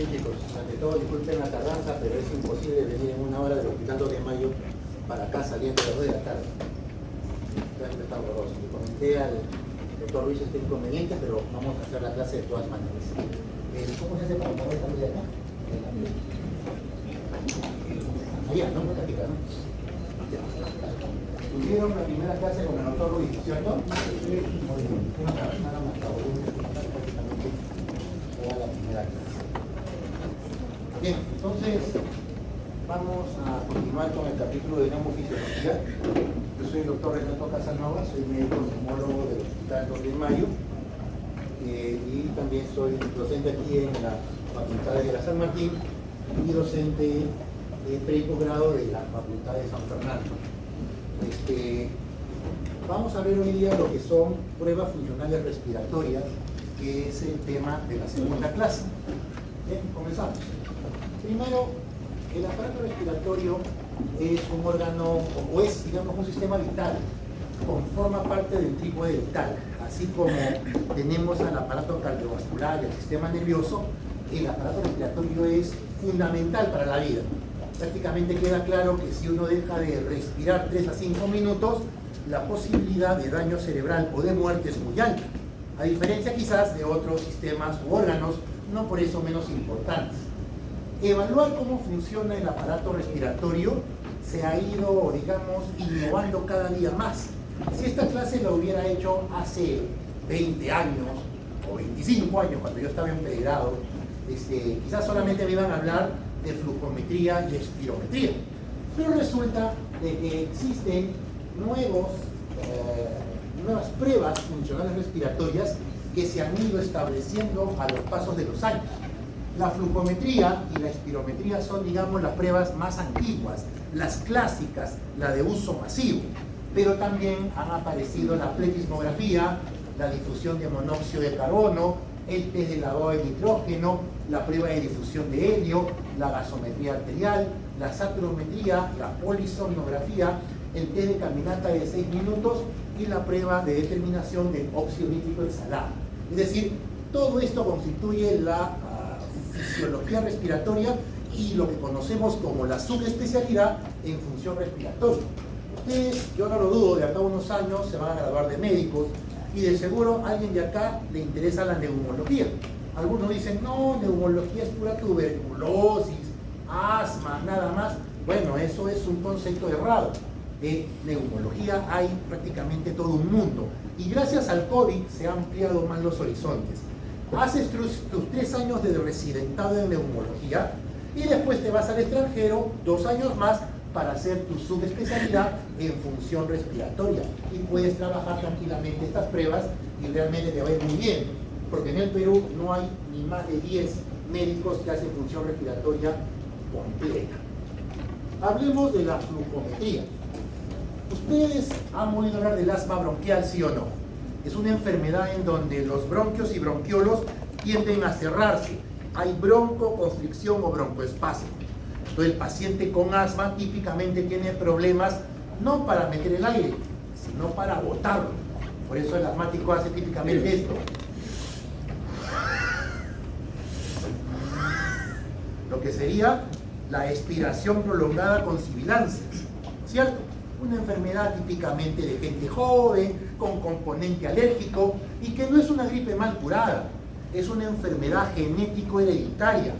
Bien, chicos, ante todo disculpen la tardanza, pero es imposible venir en una hora del Hospital 2 de Mayo para acá saliendo a las 2 de la tarde. Realmente está horroroso. Le comenté al doctor Luis este inconveniente, pero vamos a hacer la clase de todas maneras. ¿Cómo se hace para mover esta luz de acá? Allá, ¿no? Está aquí, ¿no? Tuvieron la primera clase con el doctor Luis, ¿cierto? Muy bien. Nada más, prácticamente toda la primera clase. Bien, entonces vamos a continuar con el capítulo de neumofisiología. Yo soy el doctor Renato Casanova, soy médico neumólogo del Hospital 2 de Mayo y también soy docente aquí en la Facultad de la San Martín y docente de preposgrado de la Facultad de San Fernando. Vamos a ver hoy día lo que son pruebas funcionales respiratorias, que es el tema de la segunda clase. Bien, comenzamos. Primero, el aparato respiratorio es un órgano, o es, digamos, un sistema vital, forma parte del trípode vital. Así como tenemos al aparato cardiovascular y al sistema nervioso, el aparato respiratorio es fundamental para la vida. Prácticamente queda claro que si uno deja de respirar 3 a 5 minutos, la posibilidad de daño cerebral o de muerte es muy alta, a diferencia quizás de otros sistemas u órganos, no por eso menos importantes. Evaluar cómo funciona el aparato respiratorio se ha ido, digamos, innovando cada día más. Si esta clase la hubiera hecho hace 20 años o 25 años, cuando yo estaba en pregrado, quizás solamente me iban a hablar de flujometría y espirometría. Pero resulta de que existen nuevas pruebas funcionales respiratorias que se han ido estableciendo a los pasos de los años. La flujometría y la espirometría son, digamos, las pruebas más antiguas, las clásicas, la de uso masivo. Pero también han aparecido la pletismografía, la difusión de monóxido de carbono, el test de lavado de nitrógeno, la prueba de difusión de helio, la gasometría arterial, la saturometría, la polisomnografía, el test de caminata de 6 minutos y la prueba de determinación del óxido nítrico exhalado. Es decir, todo esto constituye la fisiología respiratoria y lo que conocemos como la subespecialidad en función respiratoria. Ustedes, yo no lo dudo, de acá a unos años se van a graduar de médicos y de seguro a alguien de acá le interesa la neumología. Algunos dicen, no, neumología es pura tuberculosis, asma, nada más. Bueno, eso es un concepto errado. De neumología hay prácticamente todo un mundo y gracias al COVID se han ampliado más los horizontes. Haces tus 3 años de residentado en neumología y después te vas al extranjero 2 años más para hacer tu subespecialidad en función respiratoria y puedes trabajar tranquilamente estas pruebas y realmente te va a ir muy bien, porque en el Perú no hay ni más de 10 médicos que hacen función respiratoria completa. Hablemos de la flujometría. ¿Ustedes han oído hablar del asma bronquial, sí o no? Es una enfermedad en donde los bronquios y bronquiolos tienden a cerrarse. Hay broncoconstricción o broncoespasmo. Entonces el paciente con asma típicamente tiene problemas no para meter el aire, sino para botarlo. Por eso el asmático hace típicamente esto. Lo que sería la expiración prolongada con sibilancias, ¿cierto? Una enfermedad típicamente de gente joven, con componente alérgico y que no es una gripe mal curada, es una enfermedad genético hereditaria.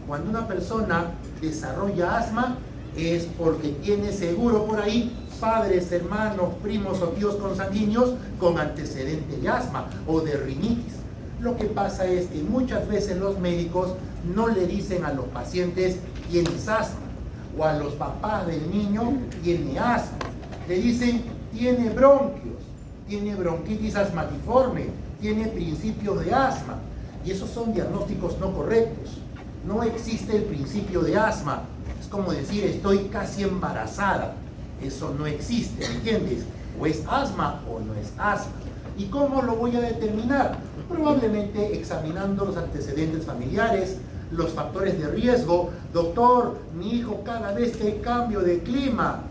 Cuando una persona desarrolla asma es porque tiene seguro por ahí padres, hermanos, primos o tíos consanguíneos con antecedente de asma o de rinitis. Lo que pasa es que muchas veces los médicos no le dicen a los pacientes tienes asma o a los papás del niño tiene asma. Le dicen tiene bronquios, tiene bronquitis asmatiforme, tiene principios de asma. Y esos son diagnósticos no correctos. No existe el principio de asma. Es como decir estoy casi embarazada. Eso no existe, ¿entiendes? O es asma o no es asma. ¿Y cómo lo voy a determinar? Probablemente examinando los antecedentes familiares, los factores de riesgo. Doctor, mi hijo cada vez que hay cambio de clima,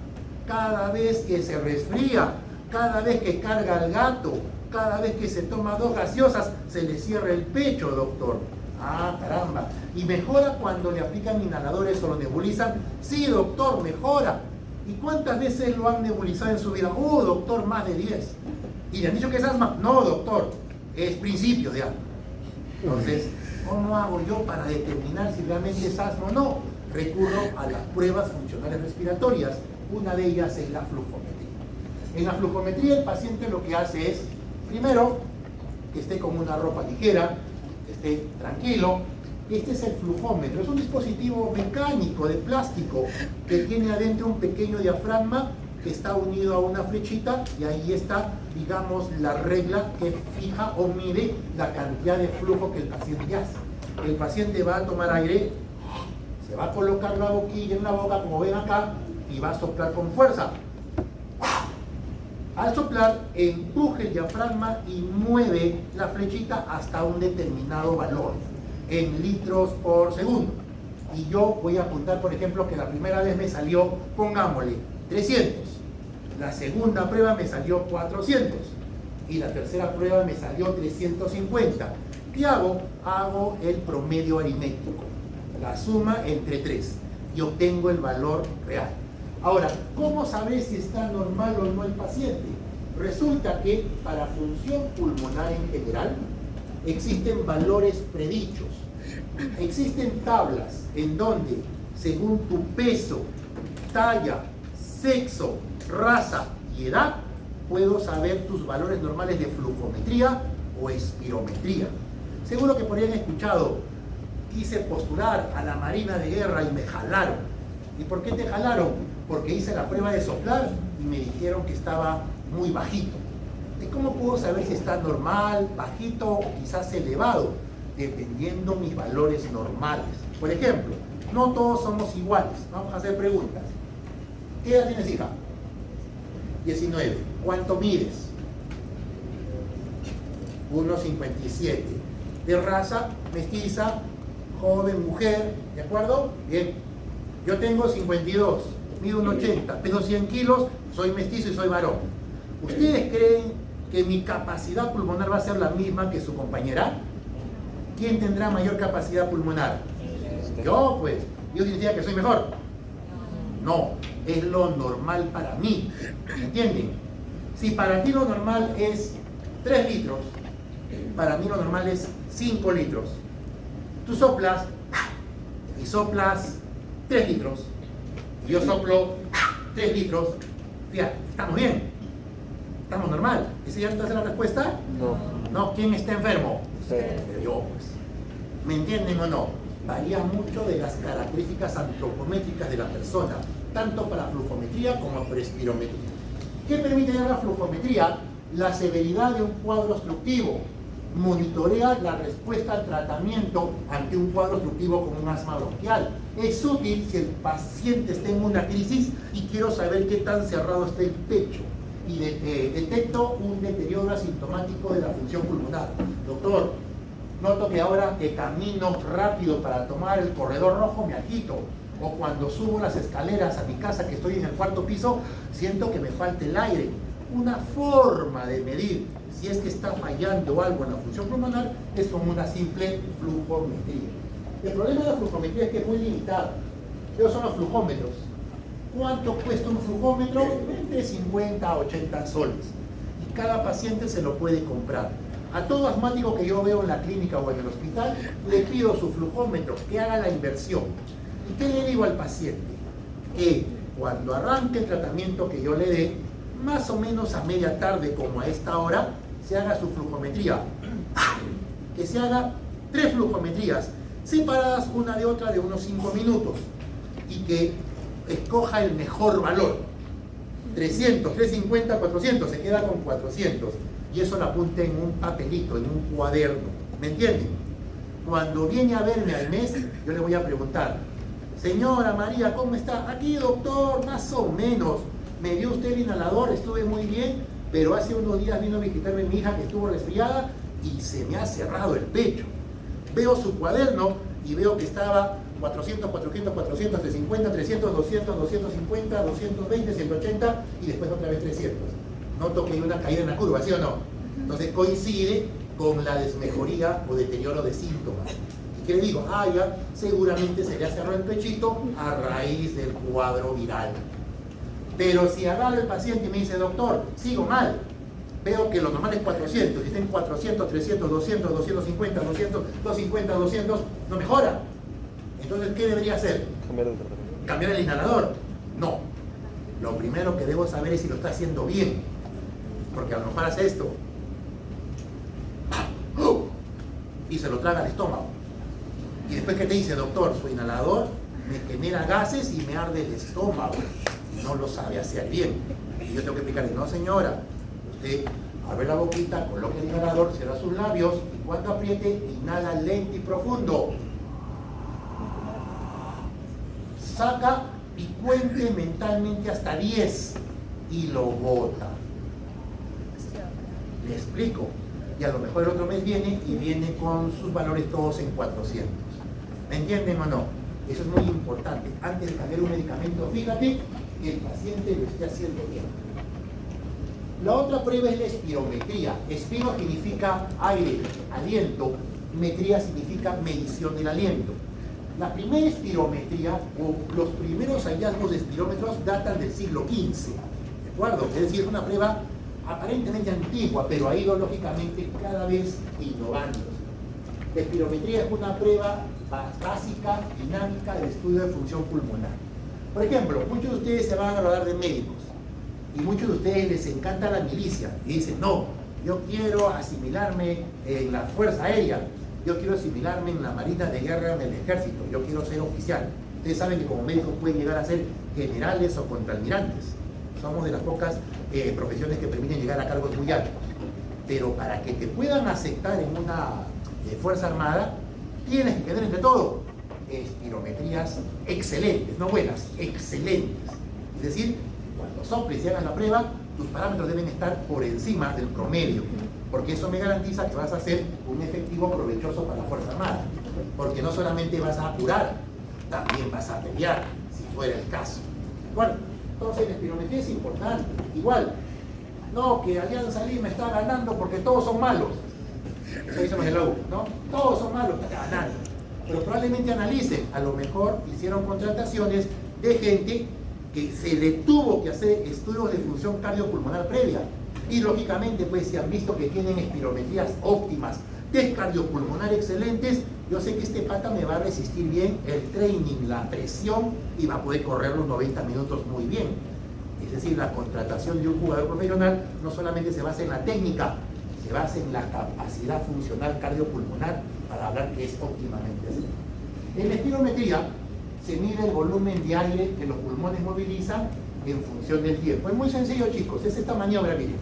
cada vez que se resfría, cada vez que carga al gato, cada vez que se toma 2 gaseosas, se le cierra el pecho, doctor. Ah, caramba. ¿Y mejora cuando le aplican inhaladores o lo nebulizan? Sí, doctor, mejora. ¿Y cuántas veces lo han nebulizado en su vida? Doctor, más de 10. ¿Y le han dicho que es asma? No, doctor, es principio de asma. Entonces, ¿cómo hago yo para determinar si realmente es asma o no? Recurro a las pruebas funcionales respiratorias. Una de ellas es la flujometría. En la flujometría el paciente lo que hace es, primero, que esté con una ropa ligera, que esté tranquilo. Este es el flujómetro, es un dispositivo mecánico de plástico que tiene adentro un pequeño diafragma que está unido a una flechita y ahí está, digamos, la regla que fija o mide la cantidad de flujo que el paciente hace. El paciente va a tomar aire, se va a colocar la boquilla en la boca, como ven acá, y va a soplar con fuerza. Al soplar, empuje el diafragma y mueve la flechita hasta un determinado valor, en litros por segundo. Y yo voy a apuntar, por ejemplo, que la primera vez me salió, pongámosle, 300. La segunda prueba me salió 400. Y la tercera prueba me salió 350. ¿Qué hago? Hago el promedio aritmético, la suma entre 3, y obtengo el valor real. Ahora, ¿cómo saber si está normal o no el paciente? Resulta que para función pulmonar en general existen valores predichos. Existen tablas en donde, según tu peso, talla, sexo, raza y edad, puedo saber tus valores normales de flujometría o espirometría. Seguro que por ahí han escuchado, quise postular a la Marina de Guerra y me jalaron. ¿Y por qué te jalaron? Porque hice la prueba de soplar y me dijeron que estaba muy bajito. ¿Y cómo puedo saber si está normal, bajito o quizás elevado? Dependiendo mis valores normales. Por ejemplo, no todos somos iguales. Vamos a hacer preguntas. ¿Qué edad tienes, hija? 19. ¿Cuánto mides? 1,57. De raza, mestiza, joven, mujer, ¿de acuerdo? Bien. Yo tengo 52, mido 1,80, peso 100 kilos, soy mestizo y soy varón. ¿Ustedes creen que mi capacidad pulmonar va a ser la misma que su compañera? ¿Quién tendrá mayor capacidad pulmonar? Yo, pues. ¿Yo significa que soy mejor? No, es lo normal para mí. ¿Entienden? Si para ti lo normal es 3 litros, para mí lo normal es 5 litros. Tú soplas y soplas 3 litros. Y yo soplo 3 litros. Fíjate, ¿estamos bien? ¿Estamos normal? ¿Esa ya no te hace la respuesta? No. No, ¿quién está enfermo? Usted. Yo, pues. ¿Me entienden o no? Varía mucho de las características antropométricas de la persona, tanto para flujometría como para espirometría. ¿Qué permite la flujometría? La severidad de un cuadro obstructivo. Monitorea la respuesta al tratamiento ante un cuadro obstructivo como un asma bronquial. Es útil si el paciente está en una crisis y quiero saber qué tan cerrado está el pecho y detecto un deterioro asintomático de la función pulmonar. Doctor, noto que ahora que camino rápido para tomar el corredor rojo me agito, o cuando subo las escaleras a mi casa que estoy en el 4º piso siento que me falta el aire. Una forma de medir si es que está fallando algo en la función pulmonar es como una simple flujometría. El problema de la flujometría es que es muy limitado. Esos son los flujómetros. ¿Cuánto cuesta un flujómetro? Entre 50 a 80 soles. Y cada paciente se lo puede comprar. A todo asmático que yo veo en la clínica o en el hospital, le pido su flujómetro, que haga la inversión. ¿Y qué le digo al paciente? Que cuando arranque el tratamiento que yo le dé, más o menos a media tarde, como a esta hora, se haga su flujometría. Que se haga 3 flujometrías, separadas una de otra de unos 5 minutos. Y que escoja el mejor valor. 300, 350, 400, se queda con 400. Y eso lo apunte en un papelito, en un cuaderno. ¿Me entienden? Cuando viene a verme al mes, yo le voy a preguntar: señora María, ¿cómo está? Aquí, doctor, más o menos. Me dio usted el inhalador, estuve muy bien, pero hace unos días vino a visitarme mi hija que estuvo resfriada y se me ha cerrado el pecho. Veo su cuaderno y veo que estaba 400, 400, 400, 350, 300, 200, 250, 220, 180 y después otra vez 300. Noto que hay una caída en la curva, ¿sí o no? Entonces coincide con la desmejoría o deterioro de síntomas. qué le digo? Ah, ya, seguramente se le ha cerrado el pechito a raíz del cuadro viral. Pero si agarra el paciente y me dice, doctor, sigo mal, veo que lo normal es 400, y está en 400, 300, 200, 250, 200, 250, 200, no mejora. Entonces, ¿qué debería hacer? ¿Cambiar el inhalador? No. Lo primero que debo saber es si lo está haciendo bien. Porque a lo mejor hace esto. Y se lo traga al estómago. Y después, ¿qué te dice, doctor? Su inhalador me genera gases y me arde el estómago. Y no lo sabe hacer bien. Y yo tengo que explicarle, no señora, usted abre la boquita, coloque el inhalador, cierra sus labios y cuando apriete, inhala lento y profundo. Saca y cuente mentalmente hasta 10 y lo bota. Le explico. Y a lo mejor el otro mes viene y viene con sus valores todos en 400. ¿Me entienden o no? Eso es muy importante. Antes de cambiar un medicamento, fíjate que el paciente lo esté haciendo bien. La otra prueba es la espirometría. Espiro significa aire, aliento. Metría significa medición del aliento. La primera espirometría, o los primeros hallazgos de espirómetros datan del siglo XV. ¿De acuerdo? Es decir, es una prueba aparentemente antigua, pero ha ido lógicamente cada vez innovando. La espirometría es una prueba básica, dinámica de estudio de función pulmonar. Por ejemplo, muchos de ustedes se van a hablar de médicos y muchos de ustedes les encanta la milicia y dicen, no, yo quiero asimilarme en la Fuerza Aérea, yo quiero asimilarme en la Marina de Guerra, en el Ejército, yo quiero ser oficial. Ustedes saben que como médicos pueden llegar a ser generales o contraalmirantes. Somos de las pocas profesiones que permiten llegar a cargos muy altos. Pero para que te puedan aceptar en una Fuerza Armada, tienes que tener entre todo espirometrías excelentes, no buenas, excelentes. Es decir, cuando soples y hagas la prueba, tus parámetros deben estar por encima del promedio, porque eso me garantiza que vas a ser un efectivo provechoso para la Fuerza Armada. Porque no solamente vas a curar, también vas a pelear, si fuera el caso. Bueno, entonces la espirometría es importante. Igual, no que Alianza Lima está ganando porque todos son malos. Eso dicen en la U, ¿no? Todos son malos, está ganando. Pero probablemente analicen, a lo mejor hicieron contrataciones de gente que se le tuvo que hacer estudios de función cardiopulmonar previa. Y lógicamente, pues si han visto que tienen espirometrías óptimas, test cardiopulmonar excelentes, yo sé que este pata me va a resistir bien el training, la presión, y va a poder correr los 90 minutos muy bien. Es decir, la contratación de un jugador profesional no solamente se basa en la técnica, se basa en la capacidad funcional cardiopulmonar para hablar que es óptimamente así. En la espirometría se mide el volumen de aire que los pulmones movilizan en función del tiempo. Es muy sencillo, chicos, es esta maniobra, miren.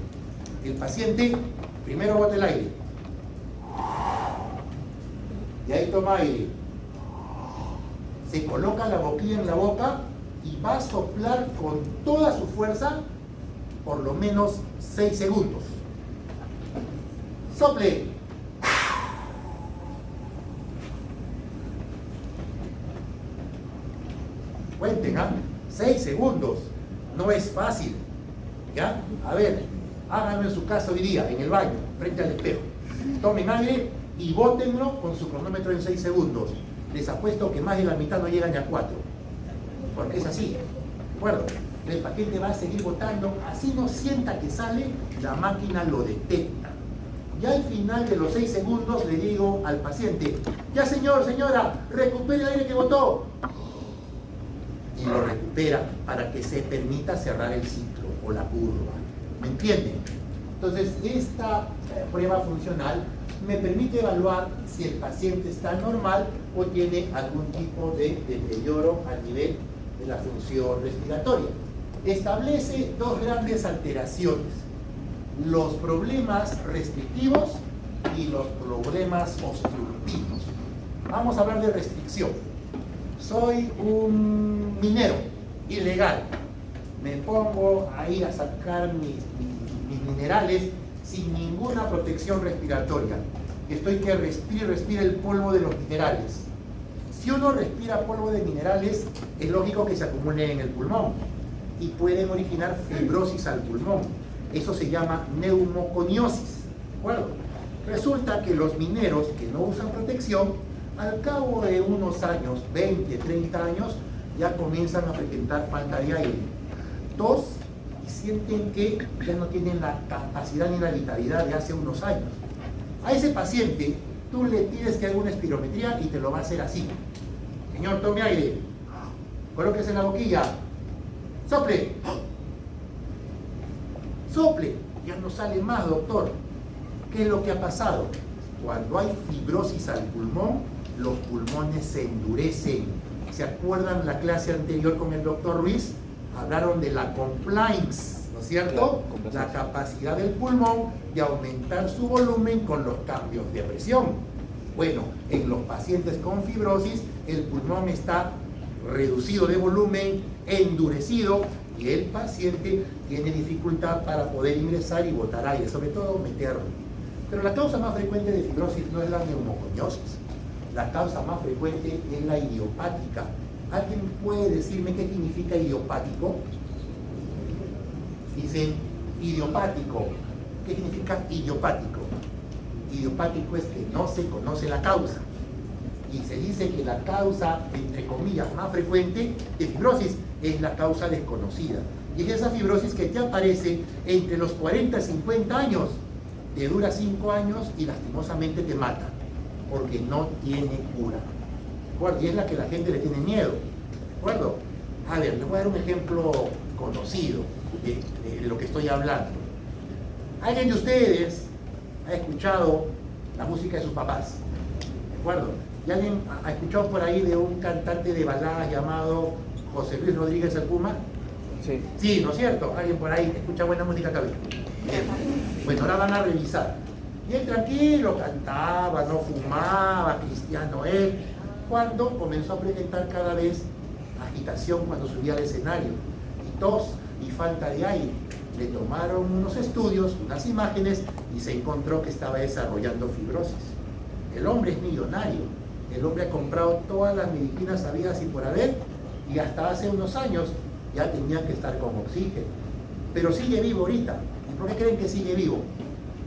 El paciente primero bota el aire. Y ahí toma aire. Se coloca la boquilla en la boca y va a soplar con toda su fuerza por lo menos 6 segundos. Sople. Cuenten, ¿ah? 6 segundos. No es fácil. ¿Ya? A ver, háganlo en su casa hoy día, en el baño, frente al espejo. Tomen aire y bótenlo con su cronómetro en 6 segundos. Les apuesto que más de la mitad no llegan ni a 4. Porque es así. ¿De acuerdo? El paciente va a seguir botando, así no sienta que sale, la máquina lo detecta. Ya al final de los 6 segundos le digo al paciente, ya señor, señora, recupere el aire que botó. Y lo recupera para que se permita cerrar el ciclo o la curva. ¿Me entienden? Entonces, esta prueba funcional me permite evaluar si el paciente está normal o tiene algún tipo de deterioro a nivel de la función respiratoria. Establece 2 grandes alteraciones: los problemas restrictivos y los problemas obstructivos. Vamos a hablar de restricción. Soy un minero ilegal. Me pongo ahí a sacar mis minerales sin ninguna protección respiratoria. Estoy que respire el polvo de los minerales. Si uno respira polvo de minerales, es lógico que se acumule en el pulmón y pueden originar fibrosis al pulmón. Eso se llama neumoconiosis. ¿De acuerdo? Resulta que los mineros que no usan protección Al cabo de unos años, 20, 30 años, ya comienzan a presentar falta de aire, tos, y sienten que ya no tienen la capacidad ni la vitalidad de hace unos años. A ese paciente tú le pides que haga una espirometría y te lo va a hacer así. Señor, tome aire, colóquese en la boquilla, sople, sople, ya no sale más, doctor. ¿Qué es lo que ha pasado? Cuando hay fibrosis al pulmón, los pulmones se endurecen. ¿Se acuerdan la clase anterior con el doctor Ruiz? Hablaron de la compliance, ¿no es cierto? La capacidad del pulmón de aumentar su volumen con los cambios de presión. Bueno, en los pacientes con fibrosis, el pulmón está reducido de volumen, endurecido, y el paciente tiene dificultad para poder ingresar y botar aire, sobre todo meterlo. Pero la causa más frecuente de fibrosis no es la neumoconiosis. La causa más frecuente es la idiopática. ¿Alguien puede decirme qué significa idiopático? Dicen idiopático. ¿Qué significa idiopático? Idiopático es que no se conoce la causa. Y se dice que la causa, entre comillas, más frecuente de fibrosis es la causa desconocida. Y es esa fibrosis que te aparece entre los 40 y 50 años, te dura 5 años y lastimosamente te mata, porque no tiene cura. ¿De acuerdo? Y es la que la gente le tiene miedo. ¿De acuerdo? A ver, les voy a dar un ejemplo conocido de lo que estoy hablando. ¿Alguien de ustedes ha escuchado la música de sus papás? ¿De acuerdo? ¿Y alguien ha escuchado por ahí de un cantante de baladas llamado José Luis Rodríguez el Puma? Sí. Sí, ¿no es cierto? ¿Alguien por ahí escucha buena música también? Bien. Bueno, ahora van a revisar. Y él tranquilo, cantaba, no fumaba, cristiano él, cuando comenzó a presentar cada vez agitación cuando subía al escenario, y tos y falta de aire. Le tomaron unos estudios, unas imágenes, y se encontró que estaba desarrollando fibrosis. El hombre es millonario, el hombre ha comprado todas las medicinas habidas y por haber, y hasta hace unos años ya tenía que estar con oxígeno. Pero sigue vivo ahorita. ¿Y por qué creen que sigue vivo?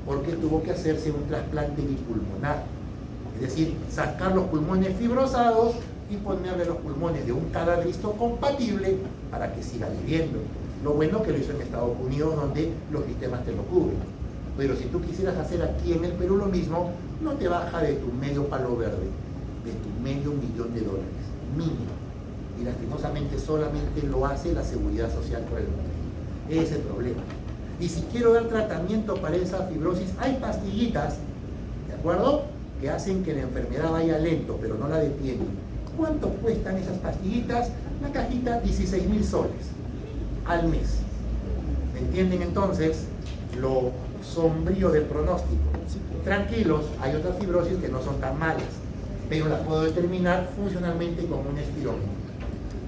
Porque tuvo que hacerse un trasplante bipulmonar. Es decir, sacar los pulmones fibrosados y ponerle los pulmones de un cadáver compatible para que siga viviendo. Lo bueno que lo hizo en Estados Unidos, donde los sistemas te lo cubren. Pero si tú quisieras hacer aquí en el Perú lo mismo, no te baja de tu medio palo verde, de tu medio millón de dólares, mínimo. Y lastimosamente solamente lo hace la Seguridad Social por el momento. Ese es el problema. Y si quiero dar tratamiento para esa fibrosis, hay pastillitas, ¿de acuerdo?, que hacen que la enfermedad vaya lento, pero no la detienen. ¿Cuánto cuestan esas pastillitas? La cajita, 16.000 soles al mes. ¿Me entienden entonces lo sombrío del pronóstico? Tranquilos, hay otras fibrosis que no son tan malas, pero las puedo determinar funcionalmente con un espirómetro.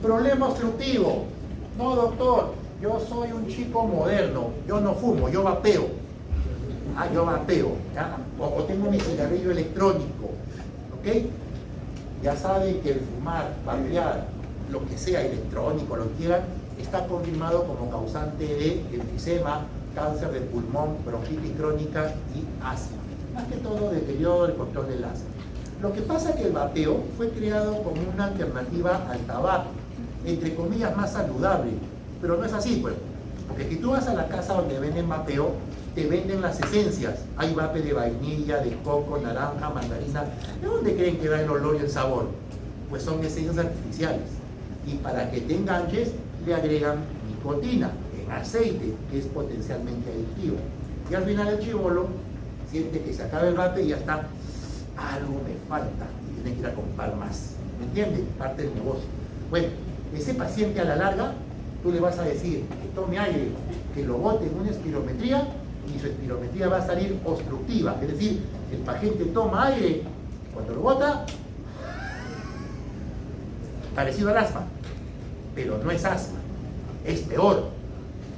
Problema obstructivo. No, doctor, yo soy un chico moderno, yo no fumo, yo vapeo. Yo vapeo, ¿ya? O tengo mi cigarrillo electrónico, ¿ok? Ya saben que el fumar, vapear, lo que sea electrónico, lo que quieran, está confirmado como causante de enfisema, cáncer del pulmón, bronquitis crónica y asma. Más que todo deterioro del control del asma. Lo que pasa es que el vapeo fue creado como una alternativa al tabaco, entre comillas más saludable, pero no es así, pues. Porque si tú vas a la casa donde venden vapeo, te venden las esencias. Hay vape de vainilla, de coco, naranja, mandarina. ¿De dónde creen que da el olor y el sabor? Pues son esencias artificiales. Y para que te enganches, le agregan nicotina en aceite, que es potencialmente adictivo. Y al final el chibolo siente que se acaba el vape y ya está, algo me falta, y tiene que ir a comprar más. ¿Me entiendes? Parte del negocio. Bueno, ese paciente a la larga, tú le vas a decir que tome aire, que lo bote en una espirometría, y su espirometría va a salir obstructiva. Es decir, el paciente toma aire, cuando lo bota, parecido al asma, pero no es asma, es peor,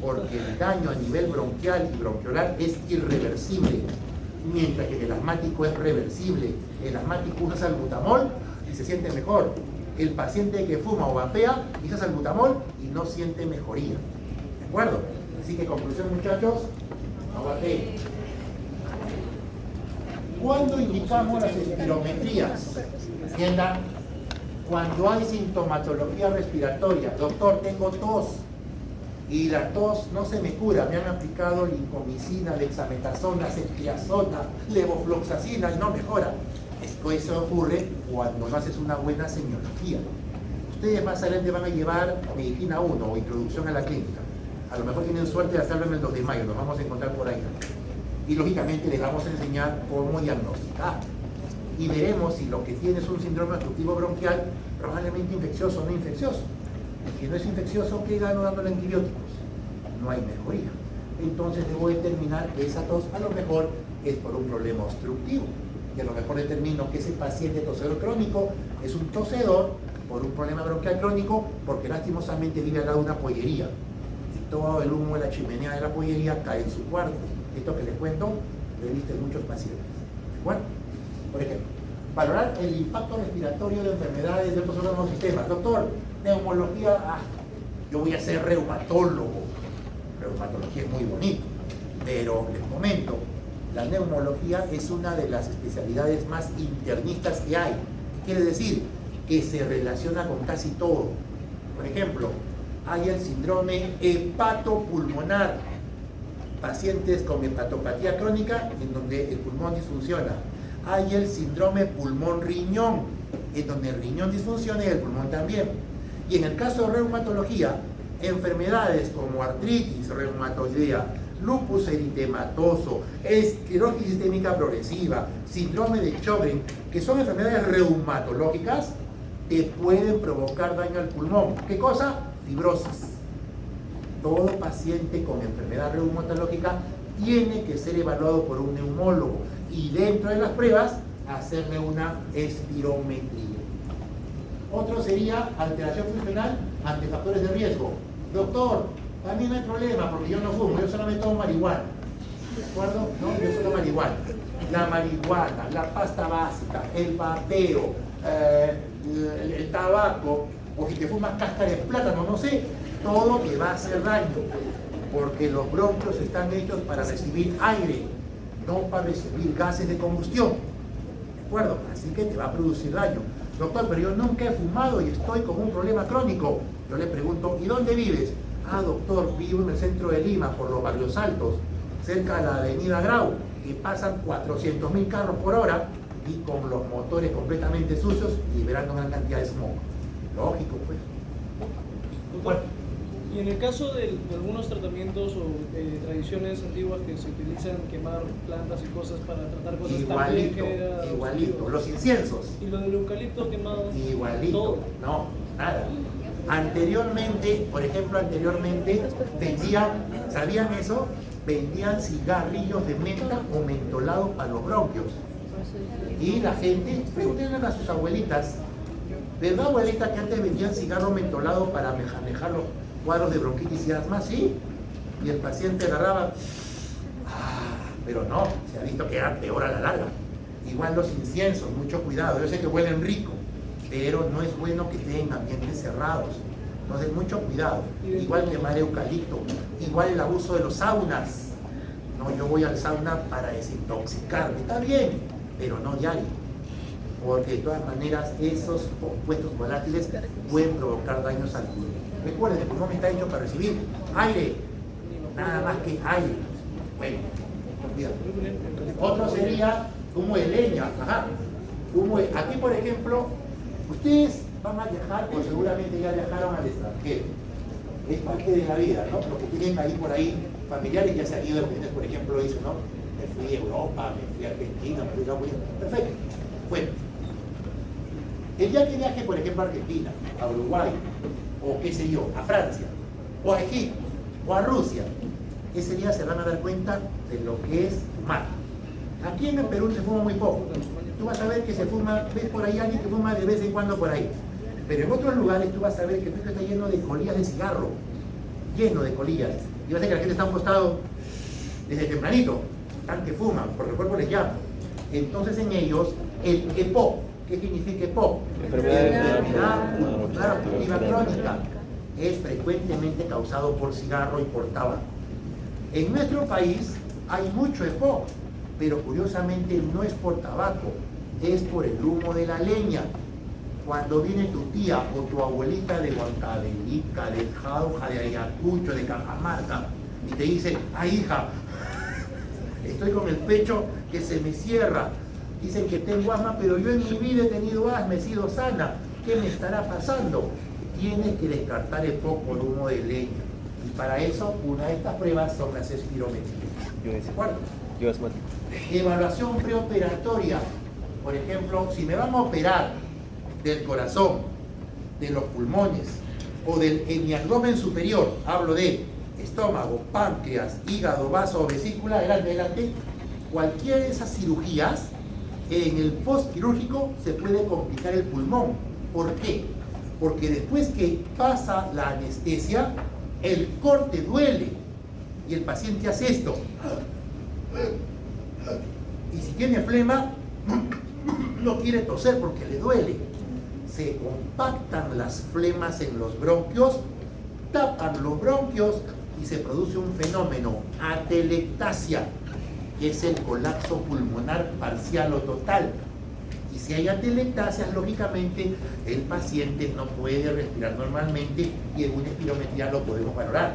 porque el daño a nivel bronquial y bronquiolar es irreversible, mientras que el asmático es reversible. El asmático usa salbutamol y se siente mejor. El paciente que fuma o vapea usa salbutamol y no siente mejoría. ¿De acuerdo? Así que conclusión, muchachos, no vapeen. ¿Cuándo indicamos las espirometrías? Entiendan, cuando hay sintomatología respiratoria. Doctor, tengo tos y la tos no se me cura. Me han aplicado lincomicina, dexametasona, ceftriaxona, levofloxacina y no mejora. Eso ocurre cuando no haces una buena semiología. Ustedes más adelante van a llevar medicina 1 o introducción a la clínica. A lo mejor tienen suerte de hacerlo en el 2 de mayo, nos vamos a encontrar por ahí. Y lógicamente les vamos a enseñar cómo diagnosticar. Y veremos si lo que tiene es un síndrome obstructivo bronquial, probablemente infeccioso o no infeccioso. Si no es infeccioso, ¿qué gano dándole antibióticos? No hay mejoría. Entonces debo determinar que esa tos a lo mejor es por un problema obstructivo. Y a lo mejor determino que ese paciente tosedor crónico es un tosedor por un problema bronquial crónico, porque lastimosamente vive al lado de una pollería. Y todo el humo de la chimenea de la pollería cae en su cuarto. Esto que les cuento, lo he visto en muchos pacientes. Bueno, por ejemplo, valorar el impacto respiratorio de enfermedades de otros órganos del sistema. Doctor, neumología, yo voy a ser reumatólogo. Reumatología es muy bonito, pero les comento, la neumología es una de las especialidades más internistas que hay. ¿Qué quiere decir? Que se relaciona con casi todo. Por ejemplo, hay el síndrome hepatopulmonar, pacientes con hepatopatía crónica en donde el pulmón disfunciona. Hay el síndrome pulmón-riñón, en donde el riñón disfunciona y el pulmón también. Y en el caso de reumatología, enfermedades como artritis reumatoidea, lupus eritematoso, esclerosis sistémica progresiva, síndrome de Sjögren, que son enfermedades reumatológicas, te pueden provocar daño al pulmón. ¿Qué cosa? Fibrosis. Todo paciente con enfermedad reumatológica tiene que ser evaluado por un neumólogo y dentro de las pruebas hacerle una espirometría. Otro sería alteración funcional ante factores de riesgo. Doctor, a mí no hay problema porque yo no fumo, yo solamente tomo marihuana. ¿De acuerdo? No, yo solo marihuana. La marihuana, la pasta básica, el vapeo, el tabaco, o si te fumas cáscara de plátano, no sé, todo te va a hacer daño, porque los bronquios están hechos para recibir aire, no para recibir gases de combustión. ¿De acuerdo? Así que te va a producir daño. Doctor, pero yo nunca he fumado y estoy con un problema crónico. Yo le pregunto, ¿y dónde vives? Ah, doctor, vivo en el centro de Lima, por los barrios altos, cerca de la avenida Grau, que pasan 400.000 carros por hora y con los motores completamente sucios, liberando una cantidad de smog. Lógico, pues. Bueno. Y en el caso de algunos tratamientos o tradiciones antiguas que se utilizan quemar plantas y cosas para tratar cosas igualito, también igualito, los inciensos. Y lo del eucalipto quemado. Igualito, todo. no, nada. Anteriormente, por ejemplo, vendían, ¿sabían eso? Vendían cigarrillos de menta o mentolados para los bronquios. Y la gente, pregunten a sus abuelitas, ¿verdad, abuelita, que antes vendían cigarros mentolados para manejar los cuadros de bronquitis y asma? Sí. Y el paciente agarraba, pero no, se ha visto que era peor a la larga. Igual los inciensos, mucho cuidado. Yo sé que huelen rico, pero no es bueno que estén en ambientes cerrados. Entonces, mucho cuidado. Igual quemar eucalipto, igual el abuso de los saunas. No, yo voy al sauna para desintoxicarme, está bien, pero no diario. Porque de todas maneras esos compuestos volátiles pueden provocar daños al pulmón. Recuerden, el pulmón está hecho para recibir aire, nada más que aire. Bueno, cuidado. Otro sería humo de leña. Ajá. Aquí, por ejemplo, ustedes van a viajar, o seguramente ya viajaron al extranjero. Es parte de la vida, ¿no? Lo que tienen ahí por ahí, familiares ya se han ido de vacaciones, por ejemplo, dicen, ¿no? Me fui a Europa, me fui a Argentina, me fui a Uruguay. Perfecto. Bueno, el día que viaje, por ejemplo, a Argentina, a Uruguay, o qué sé yo, a Francia, o a Egipto, o a Rusia, ese día se van a dar cuenta de lo que es fumar. Aquí en el Perú se fuma muy poco. Tú vas a ver que se fuma, ves por ahí alguien que fuma de vez en cuando por ahí. Pero en otros lugares tú vas a ver que el piso está lleno de colillas de cigarro, lleno de colillas. Y vas a ver que la gente está a un costado desde tempranito, están que fuman, porque el cuerpo les llama. Entonces en ellos, el EPOC, ¿qué significa EPOC? Enfermedad pulmonar obstructiva crónica. Es frecuentemente causado por cigarro y por tabaco. En nuestro país hay mucho EPOC, pero curiosamente no es por tabaco, es por el humo de la leña. Cuando viene tu tía o tu abuelita de Huancavelica, de Jauja, de Ayacucho, de Cajamarca, y te dice, ay hija, estoy con el pecho que se me cierra, dicen que tengo asma, pero yo en mi vida he tenido asma, he sido sana, ¿qué me estará pasando? Tienes que descartar el poco el humo de leña, y para eso una de estas pruebas son las espirometrías. ¿De acuerdo? Yo asmático. Evaluación preoperatoria. Por ejemplo, si me van a operar del corazón, de los pulmones o del hemiabdomen superior, hablo de estómago, páncreas, hígado, vaso, vesícula, adelante, cualquiera de esas cirugías, en el postquirúrgico se puede complicar el pulmón. ¿Por qué? Porque después que pasa la anestesia, el corte duele y el paciente hace esto. Y si tiene flema, no quiere toser porque le duele. Se compactan las flemas en los bronquios, tapan los bronquios y se produce un fenómeno, atelectasia, que es el colapso pulmonar parcial o total. Y si hay atelectasias, lógicamente el paciente no puede respirar normalmente y en una espirometría lo podemos valorar.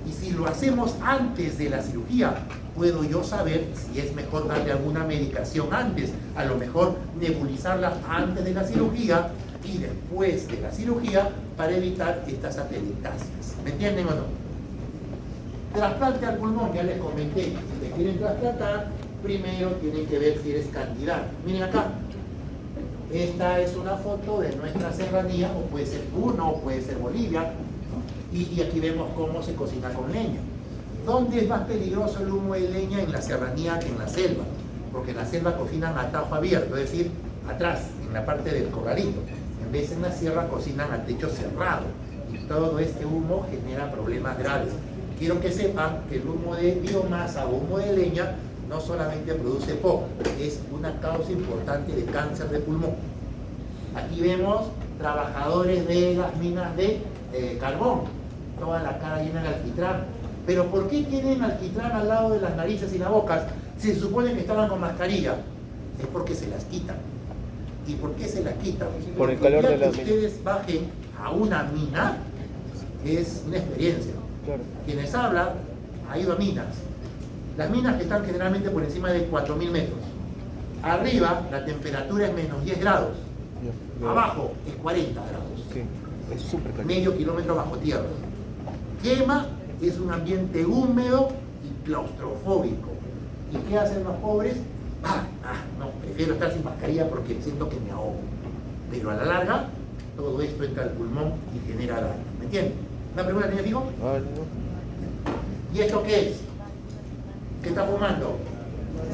Y si lo hacemos antes de la cirugía, puedo yo saber si es mejor darle alguna medicación antes, a lo mejor nebulizarla antes de la cirugía y después de la cirugía para evitar estas atelectasias. ¿Me entienden o no? Trasplante al pulmón, ya les comenté, si te quieren trasplantar, primero tienen que ver si eres candidato. Miren acá, esta es una foto de nuestra serranía, o puede ser Puno, o puede ser Bolivia, y aquí vemos cómo se cocina con leña. ¿Dónde es más peligroso el humo de leña? En la serranía que en la selva, porque en la selva cocinan a tajo abierto, es decir, atrás, en la parte del corralito. En vez en la sierra cocinan a techo cerrado, y todo este humo genera problemas graves. Quiero que sepan que el humo de biomasa o humo de leña no solamente produce POC, es una causa importante de cáncer de pulmón. Aquí vemos trabajadores de las minas de carbón, toda la cara llena de alquitrán. Pero ¿por qué tienen alquitrán al lado de las narices y las bocas si se supone que estaban con mascarilla? Es porque se las quitan. ¿Y por qué se las quitan? Por el calor de las la mina. Que ustedes bajen a una mina es una experiencia. Claro. Quienes hablan, ha ido a minas. Las minas que están generalmente por encima de 4.000 metros. Arriba la temperatura es menos 10 grados. Abajo es 40 grados. Sí, es súper caliente. Medio kilómetro bajo tierra. Quema es un ambiente húmedo y claustrofóbico. ¿Y qué hacen los pobres? No, prefiero estar sin mascarilla porque siento que me ahogo. Pero a la larga, todo esto entra al pulmón y genera daño. ¿Me entienden? ¿Una pregunta tiene fijo? No. ¿Y esto qué es? ¿Qué está fumando?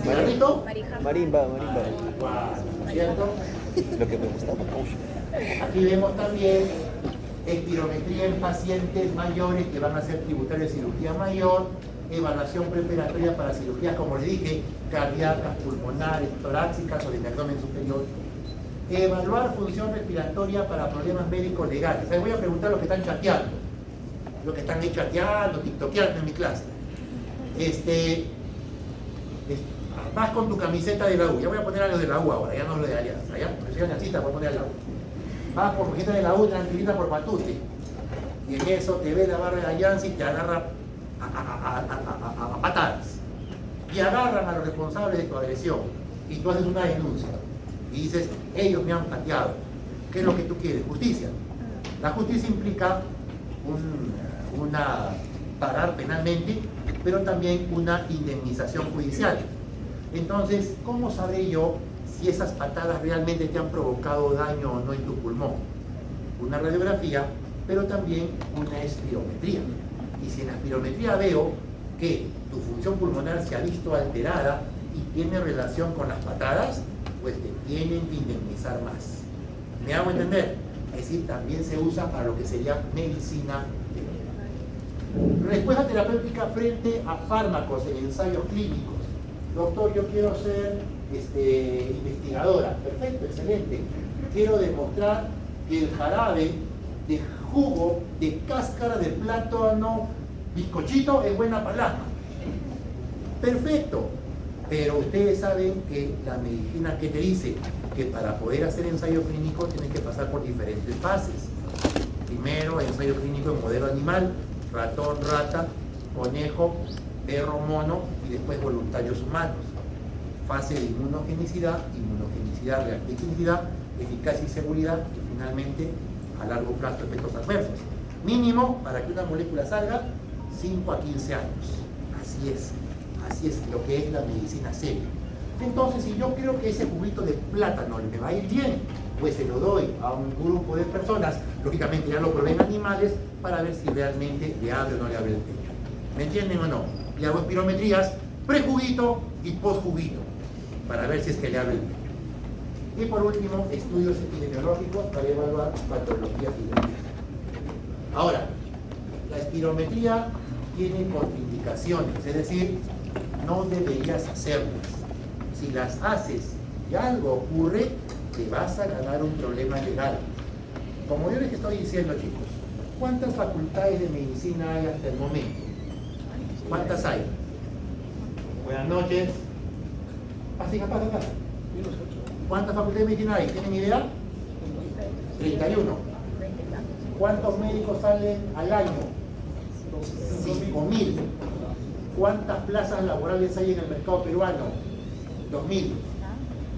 ¿Cigarrito? Marimba. ¿Cierto? Lo que me gustaba. Aquí vemos también espirometría en pacientes mayores que van a ser tributarios de cirugía mayor, evaluación preoperatoria para cirugías, como les dije, cardíacas, pulmonares, torácicas o del abdomen superior. Evaluar función respiratoria para problemas médicos legales. Voy a preguntar a los que están chateando, los que están ahí chateando, tiktokeando en mi clase. Vas con tu camiseta de la U, ya voy a poner a los de la U ahora, ya no lo de Alianza, ya, porque soy nazista, voy a poner a la U. Vas por camiseta de la U, tranquilita por Matute, y en eso te ve la barra de Alianza y te agarra a patadas. Y agarran a los responsables de tu agresión, y tú haces una denuncia, y dices, ellos me han pateado. ¿Qué es lo que tú quieres? Justicia. La justicia implica pagar penalmente, pero también una indemnización judicial. Entonces, ¿cómo sabré yo si esas patadas realmente te han provocado daño o no en tu pulmón? Una radiografía, pero también una espirometría. Y si en la espirometría veo que tu función pulmonar se ha visto alterada y tiene relación con las patadas, pues te tienen que indemnizar más. ¿Me hago entender? Es decir, también se usa para lo que sería medicina. Respuesta terapéutica frente a fármacos en ensayos clínicos. Doctor, yo quiero ser investigadora. Perfecto, excelente. Quiero demostrar que el jarabe de jugo de cáscara de plátano bizcochito es buena para el asma. Perfecto. Pero ustedes saben que la medicina, ¿qué te dice? Que para poder hacer ensayo clínico tienes que pasar por diferentes fases. Primero, ensayo clínico en modelo animal, ratón, rata, conejo, perro, mono y después voluntarios humanos. Fase de inmunogenicidad, reactogenicida, eficacia y seguridad y finalmente a largo plazo efectos adversos. Mínimo para que una molécula salga 5 a 15 años. Así es lo que es la medicina seria. Entonces, si yo creo que ese juguito de plátano me va a ir bien, pues se lo doy a un grupo de personas, lógicamente ya lo probé en animales, para ver si realmente le abre o no le abre el pecho. ¿Me entienden o no? Le hago espirometrías prejuguito y posjuguito, para ver si es que le abre el pecho. Y por último, estudios epidemiológicos para evaluar patología epidemiológica. Ahora, la espirometría tiene contraindicaciones, es decir, no deberías hacerlas. Si las haces y algo ocurre, te vas a ganar un problema legal. Como yo les estoy diciendo, chicos, ¿cuántas facultades de medicina hay hasta el momento? ¿Cuántas hay? Buenas noches. Pasa. ¿Cuántas facultades de medicina hay? ¿Tienen idea? 31. ¿Cuántos médicos salen al año? 5.000. ¿Cuántas plazas laborales hay en el mercado peruano? 2.000.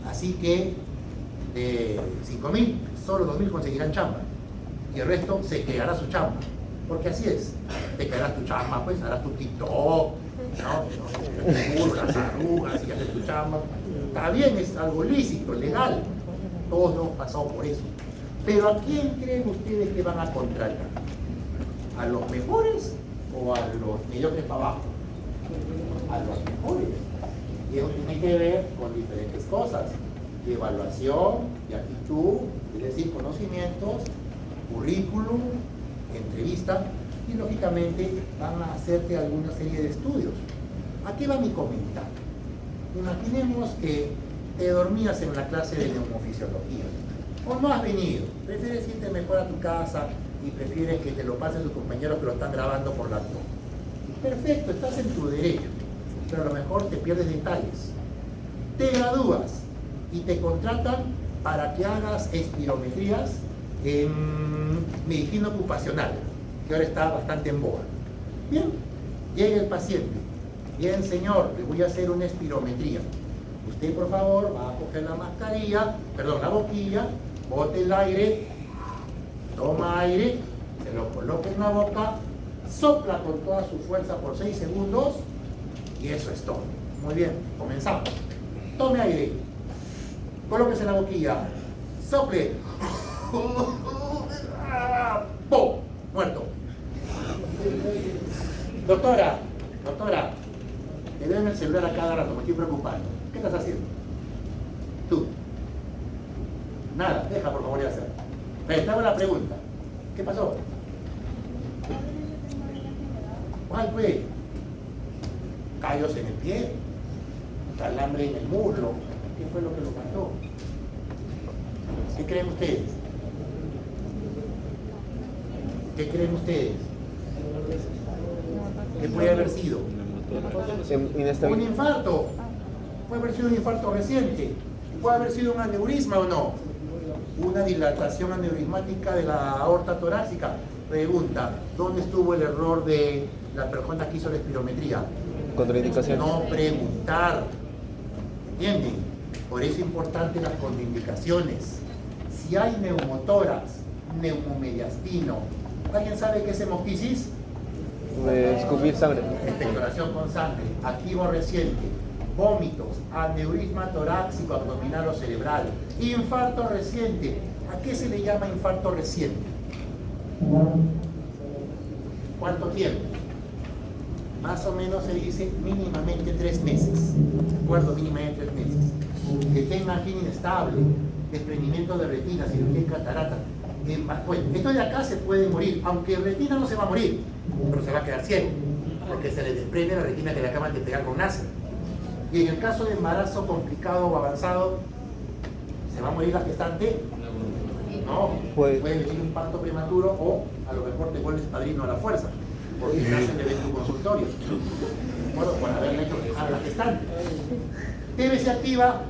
Así que de 5.000, solo 2.000 conseguirán chamba. Y el resto se quedará su chamba. Porque así es. Te quedarás tu chamba, pues harás tu TikTok, ¿no? Las arrugas y haces tu chamba. Está bien, es algo lícito, legal. Todos hemos pasado por eso. Pero ¿a quién creen ustedes que van a contratar? ¿A los mejores o a los mediocres para abajo? A los mejores. Y eso tiene que ver con diferentes cosas: de evaluación, de actitud, es decir, conocimientos, currículum, entrevista, y lógicamente van a hacerte alguna serie de estudios. Aquí va mi comentario. Imaginemos que te dormías en la clase de neumofisiología, o no has venido, prefieres irte mejor a tu casa y prefieres que te lo pasen tus compañeros que lo están grabando por la laptop. Perfecto, estás en tu derecho, pero a lo mejor te pierdes detalles. Te gradúas y te contratan para que hagas espirometrías en medicina ocupacional, que ahora está bastante en boga. Bien, llega el paciente. Bien, señor, le voy a hacer una espirometría. Usted, por favor, va a coger la boquilla, bote el aire, toma aire, se lo coloca en la boca, sopla con toda su fuerza por 6 segundos y eso es todo. Muy bien, comenzamos. Tome aire, colóquese en la boquilla, sople. ¡Pum! Muerto. Doctora, te veo en el celular a cada rato, me estoy preocupando. ¿Qué estás haciendo? Tú. Nada, deja por favor de hacer. Te hago la pregunta. ¿Qué pasó? ¿Cuál fue? Callos en el pie, calambre en el muslo. ¿Qué fue lo que lo mató? ¿Qué creen ustedes? ¿Qué creen ustedes? ¿Qué puede haber sido? Un infarto. Puede haber sido un infarto reciente. Puede haber sido un aneurisma o no. Una dilatación aneurismática de la aorta torácica. Pregunta, ¿dónde estuvo el error de la persona que hizo la espirometría? Contraindicación. No preguntar. ¿Entienden? Por eso es importante las contraindicaciones. Si hay neumotórax, neumomediastino, ¿alguien sabe qué es hemoptisis? Escupir sangre. Expectoración con sangre, activo reciente, vómitos, aneurisma torácico, abdominal o cerebral, infarto reciente. ¿A qué se le llama infarto reciente? ¿Cuánto tiempo? Más o menos se dice mínimamente 3 meses. ¿De acuerdo? Mínimamente 3 meses. Que tenga angina inestable, desprendimiento de retina, cirugía de catarata. Bueno, esto de acá se puede morir, aunque el retina no se va a morir, pero se va a quedar ciego, porque se le desprende la retina que le acaban de pegar con láser. Y en el caso de embarazo complicado o avanzado, ¿se va a morir la gestante? No, puede venir un parto prematuro o a lo mejor te vuelves padrino a la fuerza. porque nacen de tu consultorio. ¿De acuerdo? Por haberle hecho a la gestante. TBC activa,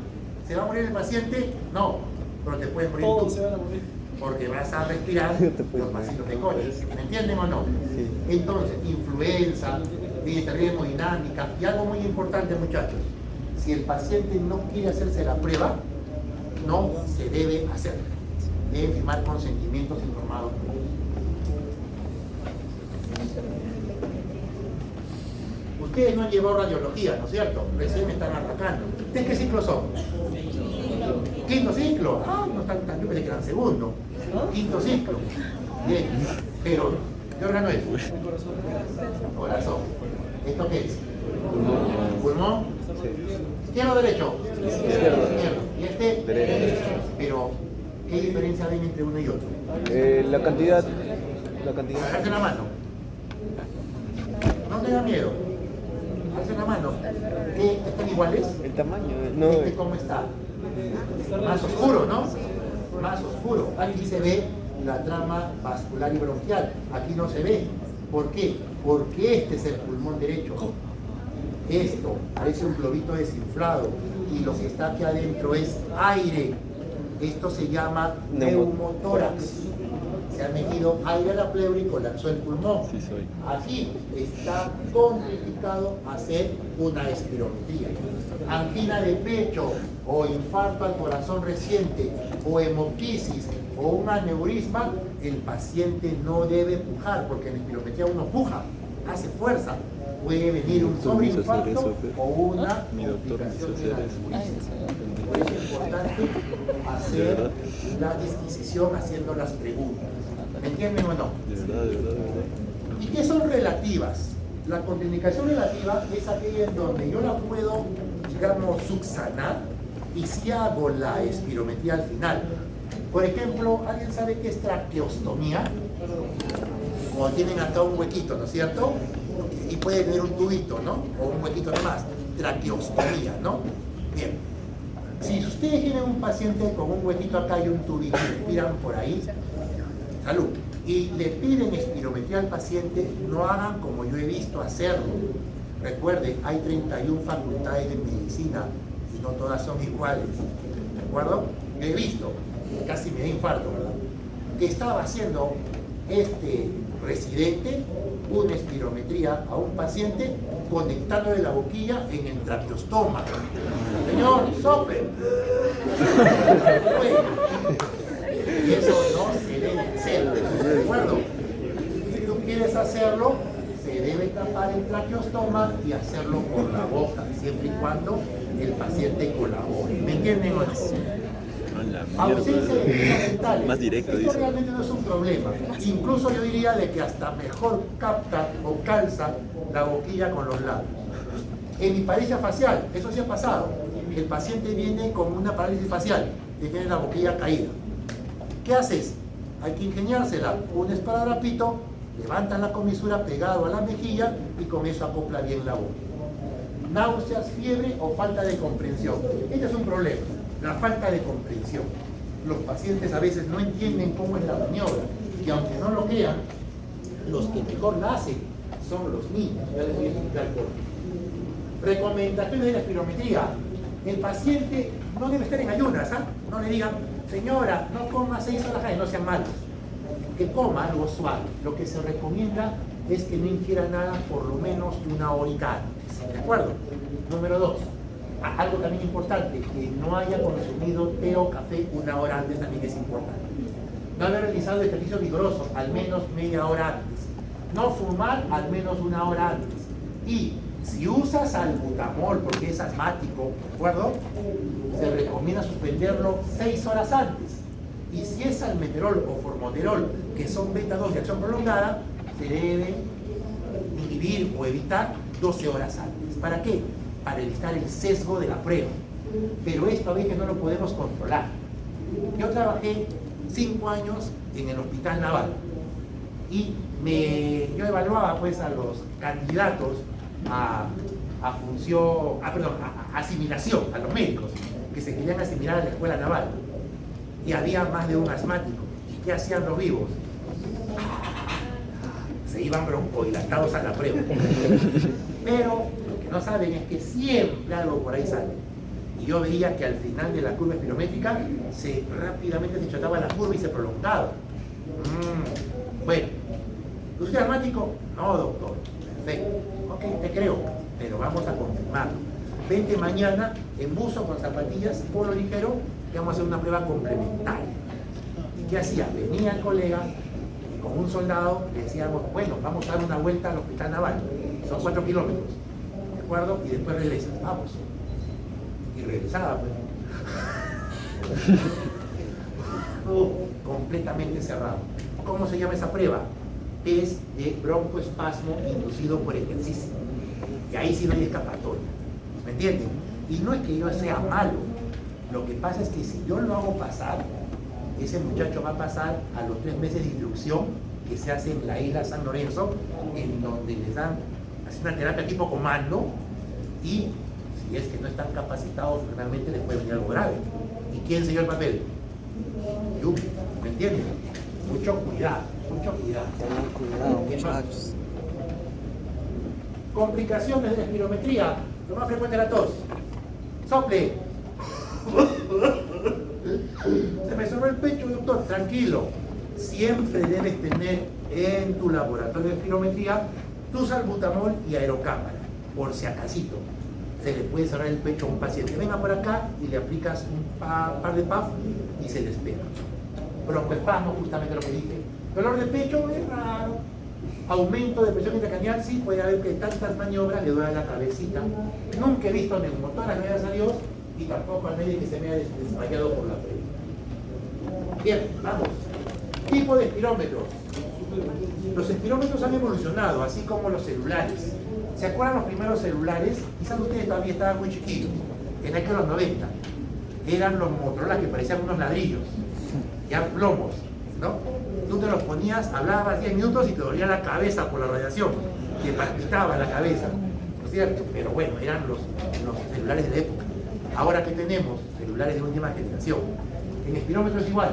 ¿se va a morir el paciente? No, pero te puedes morir Todos tú. se van a morir. Porque vas a respirar los pasillos de coche. ¿Me entienden o no? Sí. Entonces, influenza, inestabilidad hemodinámica y algo muy importante, muchachos. Si el paciente no quiere hacerse la prueba, no se debe hacer. Deben firmar consentimientos informados. Ustedes no han llevado radiología, ¿no es cierto? Recién me están arrancando. ¿Ustedes qué ciclo son? Quinto ciclo. Ah, no están tan, yo pensé que eran segundo. Quinto ciclo. Bien. Pero, ¿qué órgano es? Corazón. ¿Esto qué es? Pulmón. ¿Izquierdo o derecho? Izquierdo. ¿Y este? Derecho. Pero, ¿qué diferencia ven entre uno y otro? La cantidad. La cantidad. Agarrarse la mano. No tenga miedo. Agarrarse la mano. ¿Qué? ¿Están iguales? El tamaño. No. ¿Este cómo está? Más oscuro, ¿no? Más oscuro. Aquí se ve la trama vascular y bronquial. Aquí no se ve. ¿Por qué? Porque este es el pulmón derecho. Esto parece un globito desinflado y lo que está aquí adentro es aire. Esto se llama neumotórax. Se ha metido aire a la pleura y colapsó el pulmón. Sí, soy. Aquí está contraindicado hacer una espirometría. Angina de pecho o infarto al corazón reciente o hemoptisis o un aneurisma, el paciente no debe pujar porque en la espirometría uno puja, hace fuerza. Puede venir un sobreinfarto o una complicación de la aneurisma. Por eso es importante hacer la disquisición haciendo las preguntas. ¿Me entienden o no? De verdad. ¿Y qué son relativas? La contraindicación relativa es aquella en donde yo la puedo, digamos, subsanar y si hago la espirometría al final. Por ejemplo, ¿alguien sabe qué es traqueostomía? O tienen acá un huequito, ¿no es cierto? Y puede tener un tubito, ¿no? O un huequito nomás. Traqueostomía, ¿no? Bien. Si ustedes tienen un paciente con un huequito acá y un tubito, respiran por ahí, salud, y le piden espirometría al paciente, no hagan como yo he visto hacerlo. Recuerde, hay 31 facultades de medicina y no todas son iguales. ¿De acuerdo? Yo he visto, casi me da infarto, ¿verdad? Que estaba haciendo este residente una espirometría a un paciente conectándole la boquilla en el traqueostoma. Señor, sople. Y eso no se debe hacer, ¿de acuerdo? Si tú quieres hacerlo, se debe tapar el traqueostoma y hacerlo por la boca, siempre y cuando el paciente colabore. ¿Me entienden o no? Ausencia de signos mentales. Más directo, Esto dice. realmente no es un problema. Incluso yo diría de que hasta mejor capta o calza la boquilla con los labios. Hemiparesia facial, eso sí ha pasado. El paciente viene con una parálisis facial y tiene la boquilla caída. ¿Qué haces? Hay que ingeniársela. Un esparadrapito, levantas la comisura pegado a la mejilla y con eso acopla bien la boca. Náuseas, fiebre o falta de comprensión. Este es un problema, la falta de comprensión. Los pacientes a veces no entienden cómo es la maniobra y aunque no lo crean, los que mejor la hacen son los niños. Ya les voy a explicar por qué. Recomendaciones de la espirometría. El paciente no debe estar en ayunas, ¿ah? No le digan, señora, no coma 6 horas antes, no sean malos. Que coma algo suave. Lo que se recomienda es que no ingiera nada por lo menos 1 horita antes. ¿De acuerdo? Número 2. Algo también importante, que no haya consumido té o café 1 hora antes también es importante. No haber realizado ejercicio vigoroso, al menos media hora antes. No fumar, al menos 1 hora antes. Y si usas salbutamol porque es asmático, ¿de acuerdo? Se recomienda suspenderlo 6 horas antes. Y si es salmeterol o formoterol, que son beta-2 de acción prolongada, se debe inhibir o evitar 12 horas antes. ¿Para qué? Para evitar el sesgo de la prueba. Pero esto a veces no lo podemos controlar. Yo trabajé 5 años en el Hospital Naval y yo evaluaba pues a los candidatos a asimilación, a los médicos que se querían asimilar a la Escuela Naval. Y había más de un asmático. ¿Y qué hacían los vivos? se iban broncoilatados a la prueba. Pero lo que no saben es que siempre algo por ahí sale. Y yo veía que al final de la curva espirométrica rápidamente se chataba la curva y se prolongaba. Bueno, ¿usted es asmático? No, doctor. Perfecto. Ok, te creo, pero vamos a confirmarlo. Vente mañana en buzo con zapatillas, polo ligero, que vamos a hacer una prueba complementaria. ¿Y qué hacía? Venía el colega y con un soldado le decíamos, bueno, vamos a dar una vuelta al hospital naval. Son 4 kilómetros. ¿De acuerdo? Y después regresas. Vamos. Y regresaba, pues. Completamente cerrado. ¿Cómo se llama esa prueba? Es de broncoespasmo inducido por ejercicio. Y ahí sí no hay escapatoria. ¿Me entienden? Y no es que yo sea malo. Lo que pasa es que si yo lo hago pasar, ese muchacho va a pasar a los 3 meses de instrucción que se hace en la isla San Lorenzo, en donde les dan una terapia tipo comando, y si es que no están capacitados, finalmente les puede venir algo grave. ¿Y quién selló el papel? Yo, ¿me entienden? Mucho cuidado, mucho cuidado. Cuidado, muchachos. Complicaciones de la espirometría. Lo más frecuente es la tos. Sople. Se me cerró el pecho, doctor. Tranquilo. Siempre debes tener en tu laboratorio de espirometría tu salbutamol y aerocámara, por si acasito. Se le puede cerrar el pecho a un paciente. Venga por acá y le aplicas un par de puff y se despega. Broncoespasmo, justamente lo que dije. Dolor de pecho es raro. Aumento de presión intracraneal, sí, puede haber que tantas maniobras le duele la cabecita. Nunca he visto neumotoras, gracias a Dios, y tampoco a nadie que se me haya desmayado por la previa. Bien, vamos. Tipo de espirómetros. Los espirómetros han evolucionado, así como los celulares. ¿Se acuerdan los primeros celulares? Quizás ustedes todavía estaban muy chiquitos, en la década de los 90. Eran los Motorola que parecían unos ladrillos, ya plomos, ¿no? Tú te los ponías, hablabas 10 minutos y te dolía la cabeza por la radiación, te palpitaba la cabeza, ¿no es cierto? Pero bueno, eran los celulares de la época. Ahora que tenemos celulares de última generación, en espirómetros igual.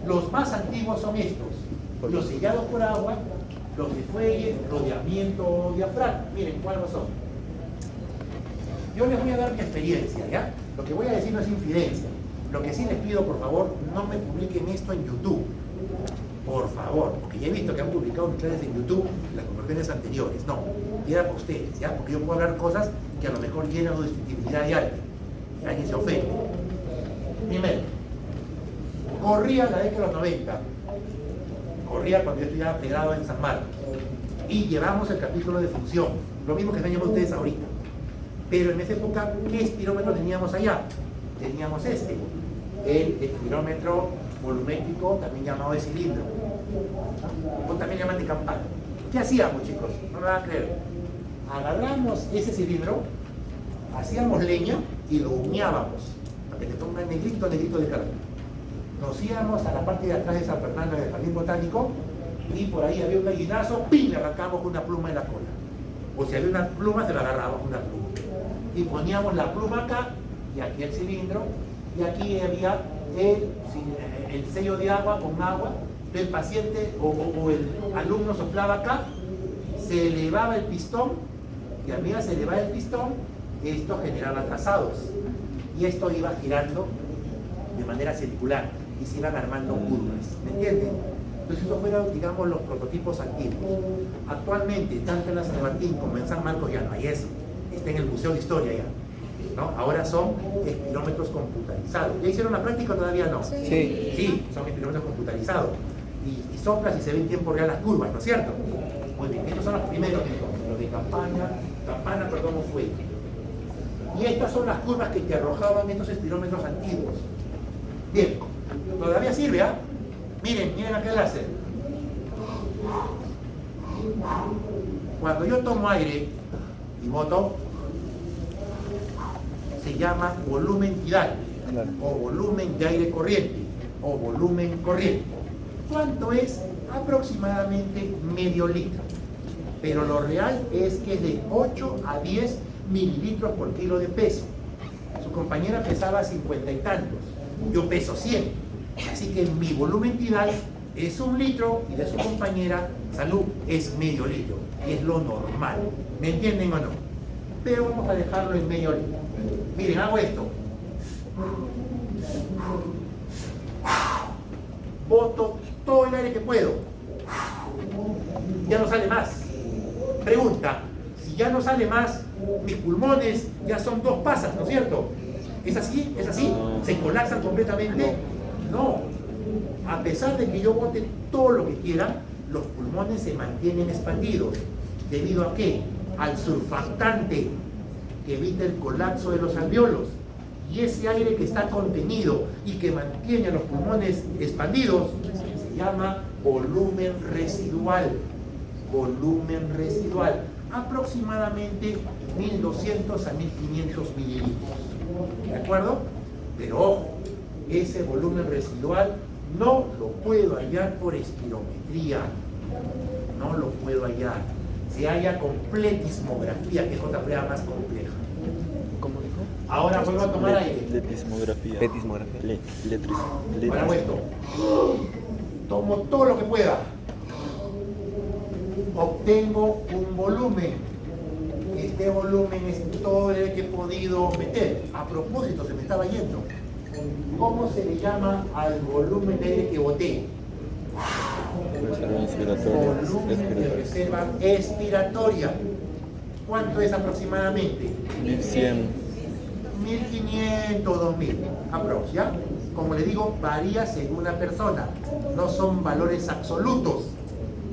Los más antiguos son estos, los sellados por agua, los de fuelle, rodeamiento o diafragma. Miren, ¿cuáles son? Yo les voy a dar mi experiencia, ¿ya? Lo que voy a decir no es infidencia. Lo que sí les pido, por favor, no me publiquen esto en YouTube. Por favor, porque ya he visto que han publicado mis clases en YouTube las conversaciones anteriores. No, queda para ustedes, ¿ya? Porque yo puedo hablar cosas que a lo mejor llenan de susceptibilidad de alguien. Y alguien se ofende. Primero, corría la década de los 90. Corría cuando yo estudiaba pregrado en San Marcos. Y llevamos el capítulo de función. Lo mismo que están llevando ustedes ahorita. Pero en esa época, ¿qué espirómetro teníamos allá? Teníamos el espirómetro volumétrico, también llamado de cilindro, o también llaman de campana. ¿Qué hacíamos, chicos? No me van a creer. Agarramos ese cilindro, hacíamos leña y lo humeábamos, para que te ponga negrito de carne. Nos íbamos a la parte de atrás de San Fernando del Jardín Botánico y por ahí había un gallinazo, ¡pim!, le arrancamos una pluma en la cola. O si había una pluma, se la agarrábamos una pluma. Y poníamos la pluma acá y aquí el cilindro, y aquí había el sello de agua con agua. El paciente o el alumno soplaba acá, se elevaba el pistón, y a medida se elevaba el pistón, esto generaba trazados, y esto iba girando de manera circular y se iban armando curvas, ¿me entienden? Entonces esos fueron, digamos, los prototipos antiguos. Actualmente, tanto en la San Martín como en San Marcos ya no hay eso, está en el Museo de Historia ya, ¿no? Ahora son espirómetros computarizados. ¿Ya hicieron la práctica o todavía no? Sí. Sí, son espirómetros computarizados. Y soplas y se ve en tiempo real las curvas, ¿no es cierto? Muy bien, estos son los primeros entonces, los de campana, o fuelle. Y estas son las curvas que te arrojaban estos espirómetros antiguos. Bien, todavía sirve, ¿ah? Miren aquel láser. Cuando yo tomo aire y boto, se llama volumen tidal, o volumen de aire corriente, o volumen corriente. ¿Cuánto es? Aproximadamente medio litro. Pero lo real es que es de 8 a 10 mililitros por kilo de peso. Su compañera pesaba 50 y tantos. Yo peso 100. Así que mi volumen tidal es 1 litro y de su compañera salud es medio litro. Y es lo normal. ¿Me entienden o no? Pero vamos a dejarlo en medio litro. Miren, hago esto. Boto todo el aire que puedo. Ya no sale más. Pregunta, si ya no sale más, mis pulmones ya son 2 pasas, ¿no es cierto? ¿Es así? ¿Es así? ¿Se colapsan completamente? No. A pesar de que yo bote todo lo que quiera, los pulmones se mantienen expandidos. ¿Debido a qué? Al surfactante que evita el colapso de los alvéolos. Y ese aire que está contenido y que mantiene a los pulmones expandidos se llama volumen residual. Volumen residual. Aproximadamente 1200 a 1500 mililitros. ¿De acuerdo? Pero ojo, ese volumen residual no lo puedo hallar por espirometría. No lo puedo hallar. Se halla con pletismografía, que es otra prueba más compleja. ¿Cómo dijo? Ahora vuelvo a tomar aire. Letismografía. Petismografía. Ahora hago esto. Tomo todo lo que pueda. Obtengo un volumen. Este volumen es todo el que he podido meter. A propósito, se me estaba yendo. ¿Cómo se le llama al volumen de aire que boté? Reserva inspiratoria. Volumen de reserva expiratoria. ¿Cuánto es aproximadamente? 1100. 1500, 2000, aprox, ¿ya? Como le digo, varía según la persona, no son valores absolutos.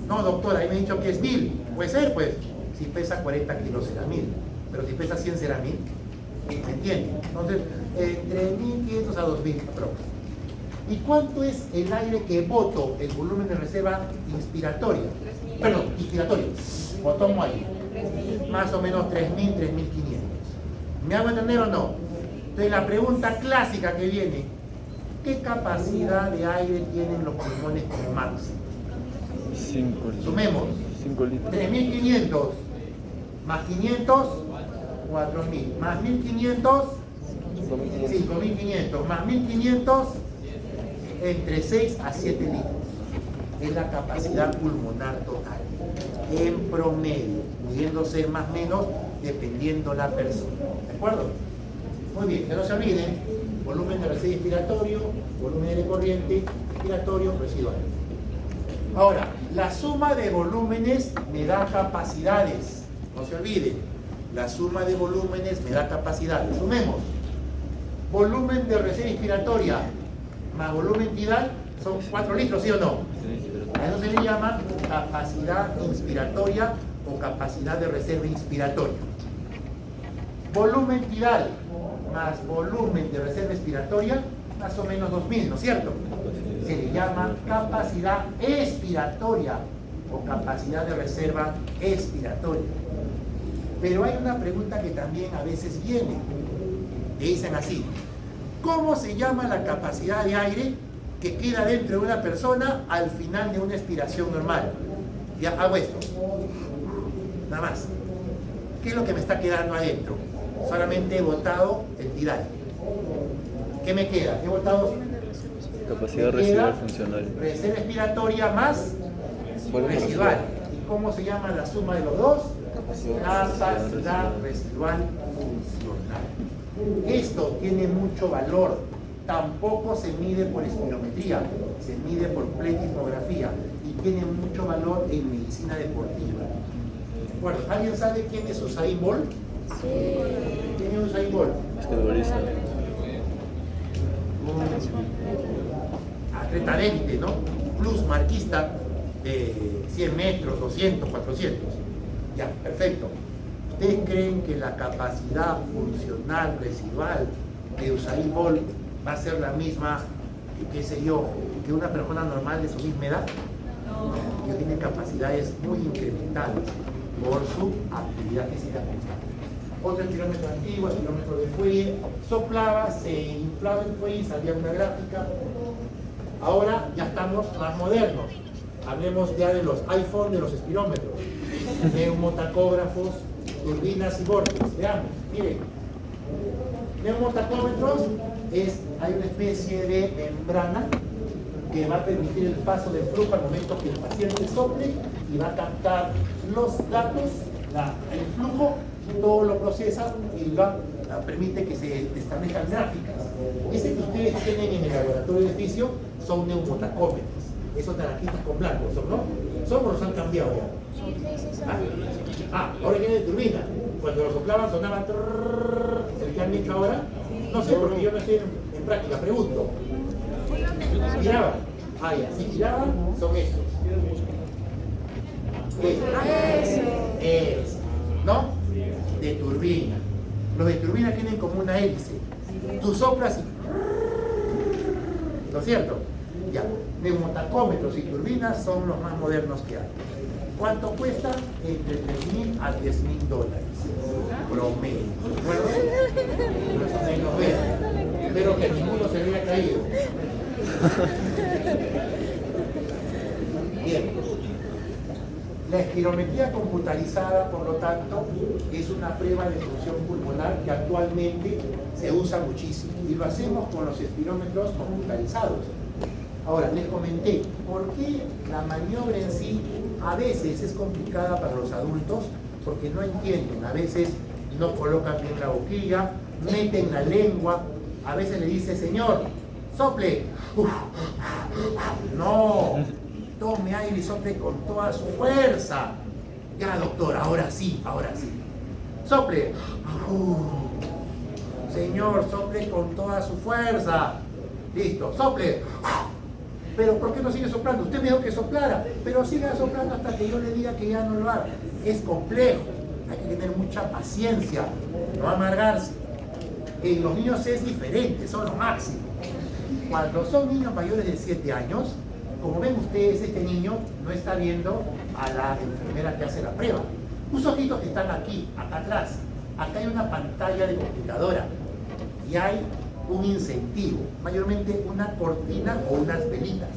No, doctora, ahí me ha dicho que es 1000, puede ser, pues, si pesa 40 kilos será 1000, pero si pesa 100 será 1000, ¿me entiende? Entonces, entre 1500 a 2000, aprox. ¿Y cuánto es el aire que boto, el volumen de reserva inspiratoria? Perdón, inspiratorio, o tomo aire, más o menos 3000, 3500. ¿Me hago entender o no? Entonces la pregunta clásica que viene, ¿qué capacidad de aire tienen los pulmones como máximo? 5 litros. Sumemos. 5 litros. 3500 más 500, 4000, más 1500, 5500, más 1500, entre 6 a 7 litros. Es la capacidad pulmonar total, en promedio, pudiendo ser más o menos dependiendo la persona. ¿De acuerdo? Muy bien, que no se olviden, volumen de reserva inspiratorio, volumen de aire corriente, inspiratorio, residual. Ahora, la suma de volúmenes me da capacidades. No se olviden, la suma de volúmenes me da capacidades. Sumemos. Volumen de reserva inspiratoria más volumen tidal son 4 litros, ¿sí o no? A eso se le llama capacidad inspiratoria o capacidad de reserva inspiratoria. Volumen tidal más volumen de reserva expiratoria, más o menos 2000, ¿no es cierto? Se le llama capacidad expiratoria o capacidad de reserva expiratoria. Pero hay una pregunta que también a veces viene. Le dicen así: ¿cómo se llama la capacidad de aire que queda dentro de una persona al final de una expiración normal? Ya hago esto. Nada más. ¿Qué es lo que me está quedando adentro? Solamente he botado el tidal. ¿Qué me queda? He botado Capacidad residual funcional. reserva expiratoria más Volumen residual. ¿Y cómo se llama la suma de los dos? Capacidad residual funcional. Esto tiene mucho valor. Tampoco se mide por espirometría, se mide por pletismografía y tiene mucho valor en medicina deportiva. Bueno, ¿alguien sabe quién es Usain Bolt? Sí. ¿Quién es Usain Bolt? Basquetbolista. Atleta de élite, ¿no? Plus marquista de 100 metros, 200, 400. Ya, perfecto. ¿Ustedes creen que la capacidad funcional residual de Usain Bolt va a ser la misma, qué sé yo, que una persona normal de su misma edad? No. Ellos tienen capacidades muy incrementadas por su actividad física constante. Otro kilómetro antiguo, kilómetro de fuelle, soplaba, se inflaba el fuelle y salía una gráfica. Ahora ya estamos más modernos. Hablemos ya de los iPhone, de los espirómetros, neumotacógrafos, turbinas y vórtices. Veamos, miren. Neumotacómetros hay una especie de membrana que va a permitir el paso del flujo al momento que el paciente sople y va a captar los datos, el flujo, todo lo procesa y permite que se establezcan gráficas. Ese que ustedes tienen en el laboratorio de fisio son neumotacómetros. Esos naranjitas con blanco, ¿no? ¿Son o los han cambiado ya? Ahora viene de turbina. Cuando lo soplaban sonaba el que han hecho ahora. No sé, porque yo no estoy en práctica, pregunto. ¿Giraban? Ya, si giraban, son estos. Eso. ¿No? De turbina. Los de turbina tienen como una hélice. Tú soplas y... ¿no es cierto? Ya. Neumotacómetros y turbinas son los más modernos que hay. ¿Cuánto cuesta? Entre $3,000 a $10,000. Promedio. ¿De acuerdo? Nos vean. Espero que ninguno se haya caído. Bien. La espirometría computarizada, por lo tanto, es una prueba de función pulmonar que actualmente se usa muchísimo. Y lo hacemos con los espirómetros computarizados. Ahora, les comenté, ¿por qué la maniobra en sí a veces es complicada para los adultos? Porque no entienden, a veces no colocan bien la boquilla, meten la lengua, a veces le dice, señor, sople. No, tome aire y sople con toda su fuerza. Ya, doctor, ahora sí. Sople. Señor, sople con toda su fuerza. Listo, sople. Pero ¿por qué no sigue soplando? Usted me dijo que soplara, pero siga soplando hasta que yo le diga que ya no lo haga. Es complejo, hay que tener mucha paciencia, no amargarse. En los niños es diferente, son lo máximo. Cuando son niños mayores de 7 años, como ven ustedes, este niño no está viendo a la enfermera que hace la prueba. Sus ojitos que están aquí, acá atrás. Acá hay una pantalla de computadora y hay un incentivo, mayormente una cortina o unas velitas.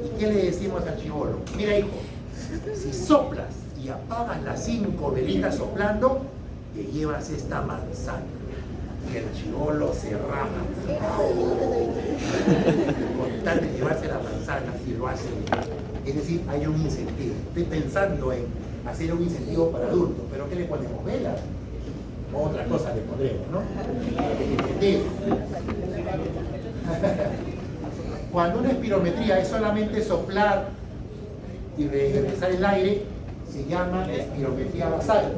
¿Y qué le decimos al chibolo? Mira, hijo, si soplas y apagas las 5 velitas soplando, te llevas esta manzana. Y el chibolo se raja con tal de llevarse la manzana y lo hace bien. Es decir, hay un incentivo. Estoy pensando en hacer un incentivo para adultos, pero ¿qué le ponemos? ¿Velas? Otra cosa le pondremos, ¿no? Cuando una espirometría es solamente soplar y regresar el aire, se llama espirometría basal.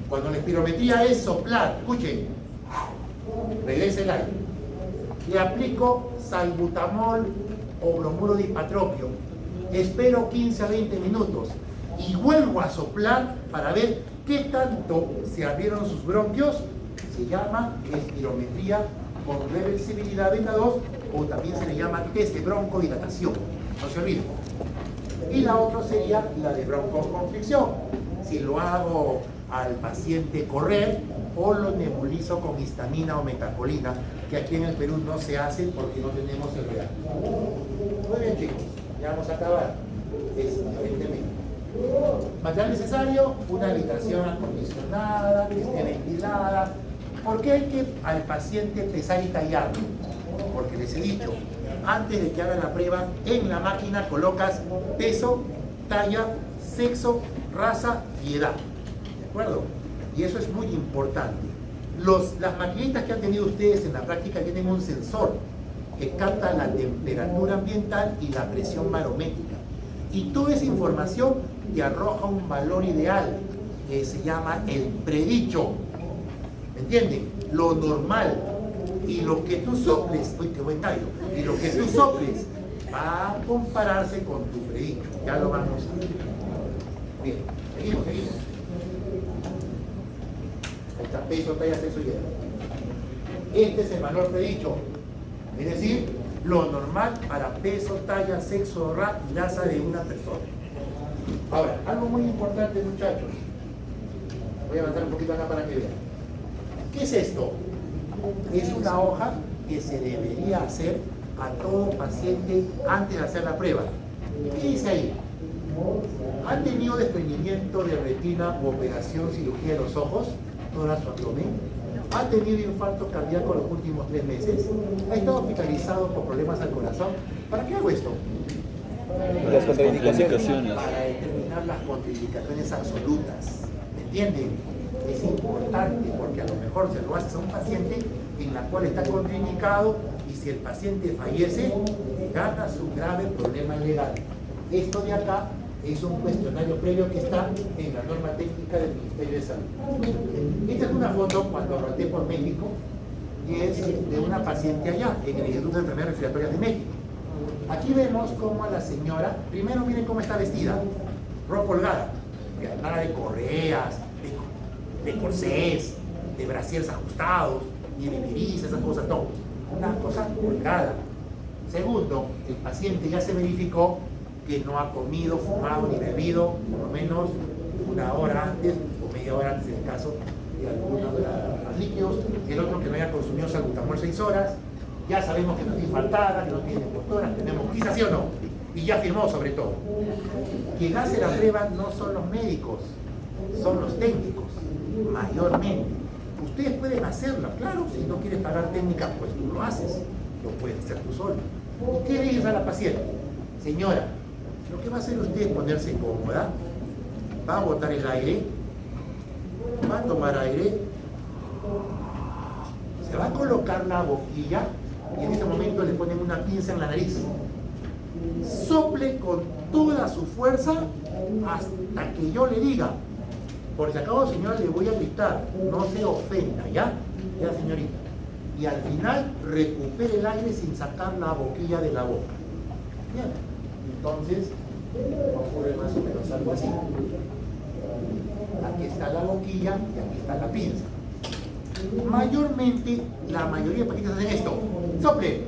Cuando la espirometría es soplar, escuchen, regresa el aire. Le aplico salbutamol o bromuro de hipatropio. Espero 15 a 20 minutos y vuelvo a soplar para ver qué tanto se abrieron sus bronquios. Se llama espirometría con reversibilidad beta 2 o también se le llama test de broncodilatación. No se olviden. Y la otra sería la de broncoconstricción. Si lo hago al paciente correr o lo nebulizo con histamina o metacolina, que aquí en el Perú no se hace porque no tenemos el real. Muy bien, chicos, ya vamos a acabar. Material necesario, una habitación acondicionada, que esté ventilada. ¿Por qué hay que al paciente pesar y tallarlo? Porque les he dicho, antes de que hagan la prueba, en la máquina colocas peso, talla, sexo, raza y edad. ¿De acuerdo? Y eso es muy importante. Las maquinitas que han tenido ustedes en la práctica tienen un sensor que capta la temperatura ambiental y la presión barométrica. Y toda esa información te arroja un valor ideal que se llama el predicho. ¿Me entienden? Lo normal. Y lo que tú soples, uy, qué buen gallo, y lo que tú soples va a compararse con tu predicho. Ya lo vamos a ver. Bien, seguimos. Ahí está, peso, talla, sexo y edad. Este es el valor predicho. Es decir, lo normal para peso, talla, sexo, raza de una persona. Ahora, algo muy importante, muchachos. Voy a avanzar un poquito acá para que vean. ¿Qué es esto? Es una hoja que se debería hacer a todo paciente antes de hacer la prueba. ¿Qué dice ahí? ¿Han tenido desprendimiento de retina u operación cirugía de los ojos? ¿Toda su abdomen? ha tenido infarto cardíaco los últimos 3 meses, ha estado hospitalizado por problemas al corazón. ¿Para qué hago esto? Las contraindicaciones. Para determinar las contraindicaciones absolutas. ¿Me entienden? Es importante porque a lo mejor se lo haces a un paciente en la cual está contraindicado y si el paciente fallece, ganas un grave problema legal. Esto de acá es un cuestionario previo que está en la norma técnica del Ministerio de Salud. Esta es una foto cuando roté por México y es de una paciente allá, en el Instituto de Enfermedades Respiratorias de México. Aquí vemos cómo a la señora, primero miren cómo está vestida, ropa holgada, nada de correas, de corsés, de brasieres ajustados, ni de viris, esas cosas, no, una cosa holgada. Segundo, el paciente ya se verificó que no ha comido, fumado ni bebido por lo menos 1 hora antes o media hora antes en el caso de algunos de los líquidos. El otro que no haya consumido salbutamol 6 horas. Ya sabemos que no está infartada, que no tiene impostoras, tenemos quizás sí o no. Y ya firmó sobre todo. Quien hace la prueba no son los médicos, son los técnicos, mayormente. Ustedes pueden hacerlo, claro, si no quieres pagar técnica, pues tú lo haces, lo puedes hacer tú solo. ¿Qué le dices a la paciente? Señora, lo que va a hacer usted es ponerse cómoda, va a botar el aire, va a tomar aire, se va a colocar la boquilla y en este momento le ponen una pinza en la nariz. Sople con toda su fuerza hasta que yo le diga. Por si acaso, señora, le voy a gritar, no se ofenda, ¿ya? Ya, señorita. Y al final recupere el aire sin sacar la boquilla de la boca. Bien. Entonces, ocurre más o menos algo así. Aquí está la boquilla y aquí está la pinza. Mayormente, la mayoría de pacientes hacen esto. ¡Sople!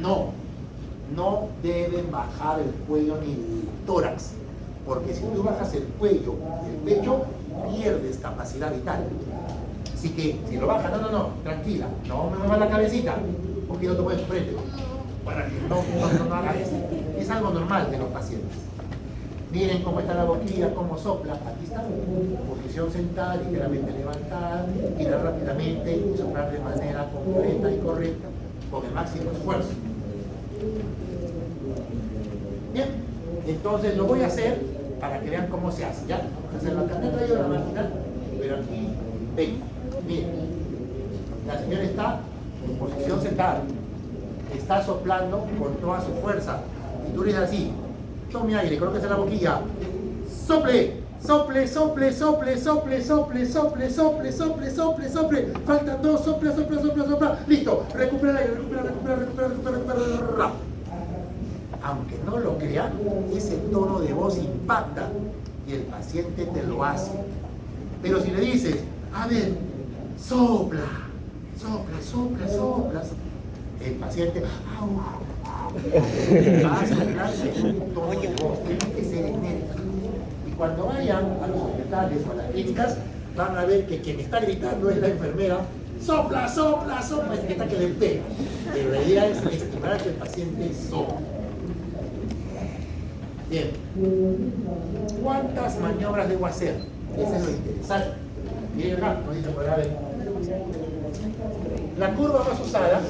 No deben bajar el cuello ni el tórax, porque si tú bajas el cuello y el pecho, pierdes capacidad vital. Así que, si lo bajas, no, tranquila, no me muevas la cabecita, porque no te puedes frente. Para que no hagas eso. Es algo normal de los pacientes. Miren cómo está la boquilla, cómo sopla. Aquí está, posición sentada, ligeramente levantada, girar rápidamente y soplar de manera completa y correcta, con el máximo esfuerzo. Bien, entonces lo voy a hacer para que vean cómo se hace. Ya, vamos a hacerlo acá. No he traído la máquina, pero aquí, ven, miren. La señora está en posición sentada, está soplando con toda su fuerza. Y tú le dices así: tome aire, colóquese la boquilla, sople, sople, sople, sople, sople, sople, sople, sople, sople, sople, sople, faltan 2, sopla, sopla, sopla, sopla, listo, recupera el aire, recupera. Aunque no lo crean, ese tono de voz impacta y el paciente te lo hace. Pero si le dices, a ver, sopla, sopla, sopla, sopla, el paciente va a sacarse un tono de voz, tiene que ser enérgico. Y cuando vayan a los hospitales o a las clínicas, van a ver que quien está gritando es la enfermera: sopla, sopla, sopla, es que está que le pega. Pero la idea es estimular que el paciente sopla. Bien, ¿cuántas maniobras debo hacer? Eso es lo interesante. Miren acá, no dice por ver. La curva más usada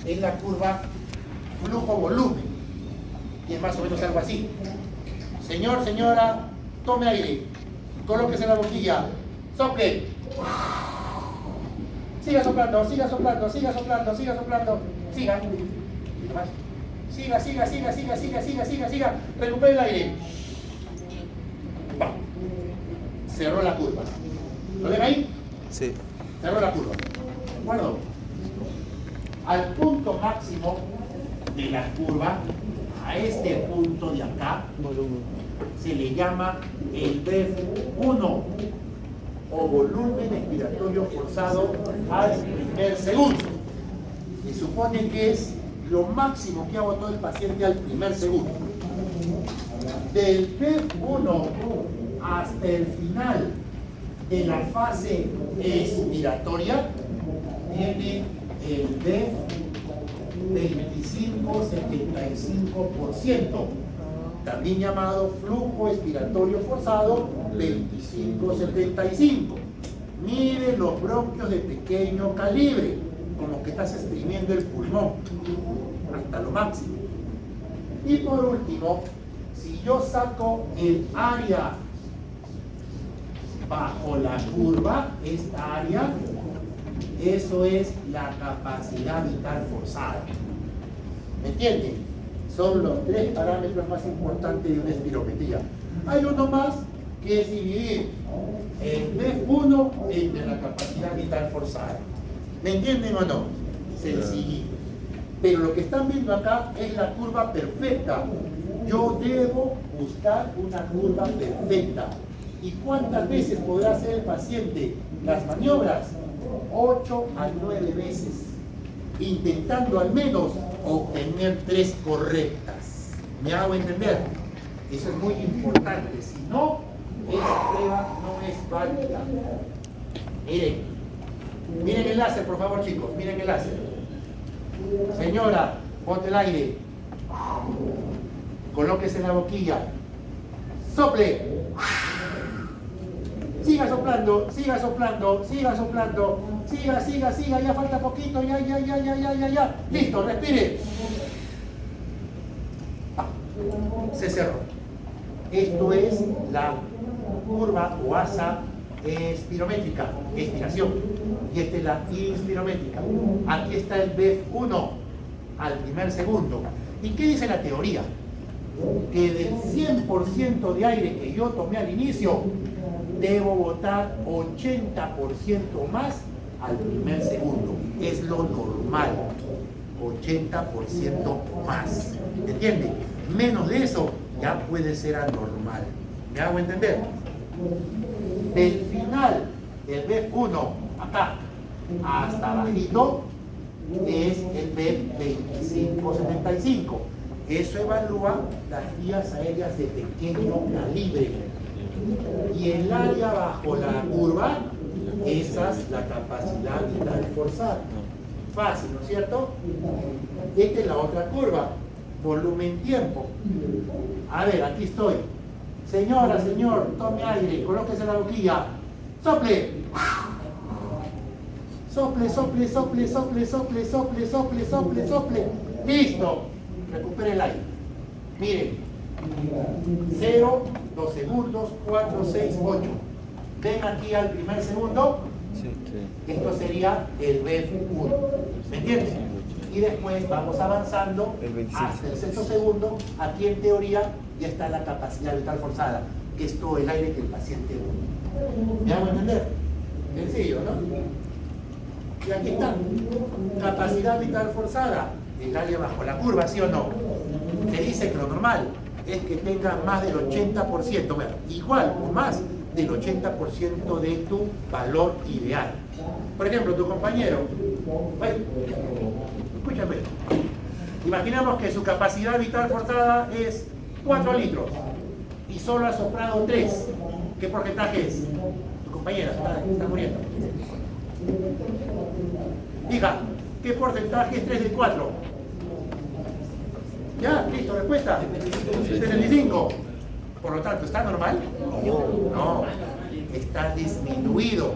es la curva flujo-volumen, y es más o menos algo así. Señor, señora, tome aire, colóquese la boquilla, sople, siga soplando, siga soplando, siga soplando, siga soplando, siga, siga, siga, siga, siga, siga, siga, siga, siga, recupere el aire. Va. Cerró la curva. ¿Lo ven ahí? Sí. Cerró la curva. ¿De acuerdo? Al punto máximo de la curva, a este punto de acá, se le llama el BEF1 o volumen expiratorio forzado al primer segundo. Se supone que es lo máximo que ha botado el paciente al primer segundo. Del BEF1 hasta el final de la fase expiratoria tiene el BEF 25-75%, también llamado flujo expiratorio forzado 25-75%. Mide los bronquios de pequeño calibre, como que estás exprimiendo el pulmón hasta lo máximo. Y por último, si yo saco el área bajo la curva, esta área, eso es la capacidad vital forzada. ¿Me entienden? Son los 3 parámetros más importantes de una espirometría. Hay uno más que es dividir el BEF1 entre la capacidad vital forzada. ¿Me entienden o no? Sencillito. Pero lo que están viendo acá es la curva perfecta. Yo debo buscar una curva perfecta. ¿Y cuántas veces podrá hacer el paciente las maniobras? 8 a 9 veces, intentando al menos obtener 3 correctas. ¿Me hago entender? Eso es muy importante. Si no, esa prueba no es válida. Miren el láser, por favor, chicos. Miren el láser. Señora, ponte el aire. Colóquese en la boquilla. Sople. Siga soplando, siga soplando, siga soplando. Siga, ya falta poquito, ya. Listo, respire. Se cerró. Esto es la curva o asa espirométrica, expiración. Y esta es la inspirométrica. Aquí está el BEF1 al primer segundo. ¿Y qué dice la teoría? Que del 100% de aire que yo tomé al inicio, debo botar 80% más al primer segundo. Es lo normal. 80% más. ¿Entiende? Menos de eso ya puede ser anormal. ¿Me hago entender? Del final del BEF1 acá hasta bajito es el BEF2575. Eso evalúa las vías aéreas de pequeño calibre. Y el área bajo la curva, esa es la capacidad vital forzada. Fácil, ¿no es cierto? Esta es la otra curva, volumen-tiempo. A ver, aquí estoy. Señora, señor, tome aire, colóquese la boquilla. ¡Sople! Sople. ¡Listo! Recupere el aire. Miren. 0, 2 segundos, 4, 6, 8. Ven aquí al primer segundo. Esto sería el BEF1. ¿Me entiendes? Y después vamos avanzando hasta el sexto segundo. Aquí en teoría ya está la capacidad vital forzada, que es todo el aire que el paciente usa. ¿Me hago entender? Sencillo, ¿no? Y aquí está. Capacidad vital forzada. El área bajo la curva, ¿sí o no? Se dice que lo normal es que tenga más del 80%, bueno, igual o más del 80% de tu valor ideal. Por ejemplo, tu compañero, bueno, escúchame, imaginamos que su capacidad vital forzada es 4 litros y solo ha soplado 3. ¿Qué porcentaje es? Tu compañera está muriendo. Diga, ¿qué porcentaje es 3 de 4? Ya, listo, respuesta. 75. Por lo tanto, ¿está normal? No, está disminuido.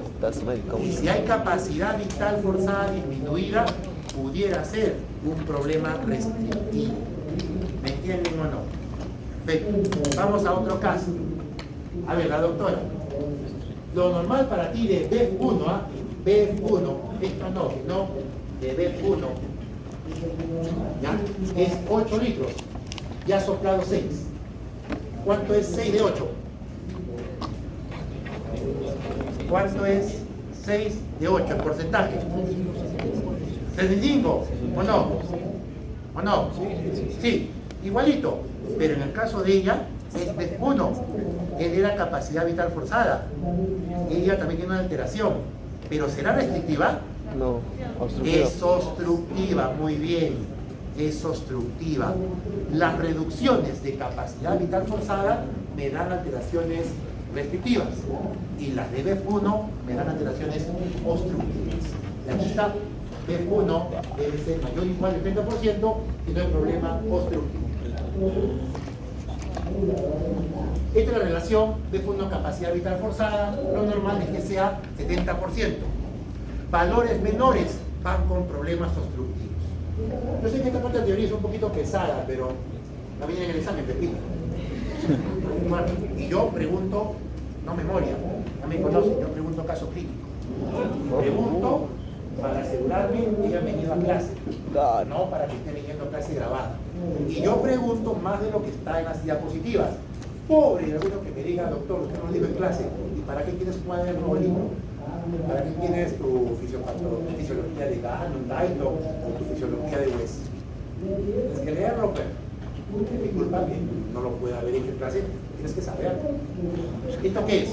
Y si hay capacidad vital forzada disminuida, pudiera ser un problema restrictivo. ¿Me entienden o no? Perfecto. Vamos a otro caso. A ver, la doctora. Lo normal para ti de BEF1, BEF1, esto no, de BEF1, ¿ya? Es 8 litros. Ya ha soplado 6. ¿Cuánto es 6 de 8? ¿Cuánto es 6 de 8 en porcentaje? 35, ¿o no? ¿O no? Sí, igualito. Pero en el caso de ella, es BEF1. Él era capacidad vital forzada. Ella también tiene una alteración. ¿Pero será restrictiva? No, obstructiva. Es obstructiva, muy bien. Es obstructiva. Las reducciones de capacidad vital forzada me dan alteraciones restrictivas. Y las de BEF1 me dan alteraciones obstructivas. Y aquí está, BEF1 debe ser mayor o igual al 30% y no hay problema obstructivo. Esta es la relación B1 capacidad vital forzada, lo normal es que sea 70%. Valores menores van con problemas obstructivos. Yo sé que esta parte de teoría es un poquito pesada, pero la viene en el examen, repito. Bueno, y yo pregunto, no memoria, no me conocen, yo pregunto caso clínico. Pregunto para asegurarme que hayan venido a clase, no para que estén viniendo a clase grabada. Y yo pregunto más de lo que está en las diapositivas. Pobre alguno que me diga, doctor, usted no lo dijo en clase, ¿y para qué quieres cuaderno o libro? ¿Para qué tienes tu fisiología de Gannon, Daito o tu fisiología de West? Tienes que leerlo, pero disculpa que no lo pueda haber hecho en clase, tienes que saberlo. ¿Esto qué es?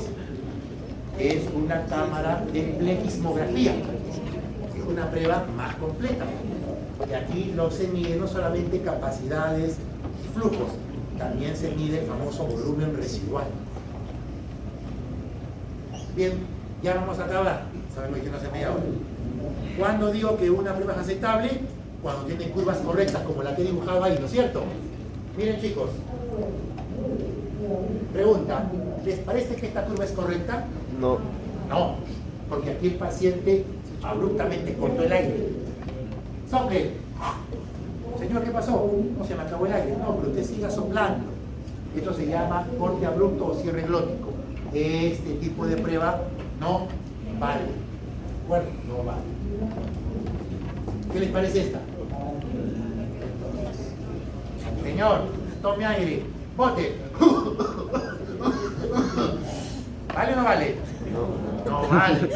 Es una cámara de plegismografía. Es una prueba más completa. Y aquí se mide no solamente capacidades y flujos, también se mide el famoso volumen residual. Bien, ya vamos a acabar. Sabemos que no hace media hora. ¿Cuándo digo que una prueba es aceptable? Cuando tiene curvas correctas, como la que he dibujado ahí, ¿no es cierto? Miren, chicos. Pregunta, ¿les parece que esta curva es correcta? No. No, porque aquí el paciente abruptamente cortó el aire. Sople. Señor, ¿qué pasó? No, se me acabó el aire. No, pero usted siga soplando. Esto se llama corte abrupto o cierre glótico. Este tipo de prueba no vale. Bueno, no vale. ¿Qué les parece esta? Señor, tome aire. Bote. ¿Vale o no vale? No vale.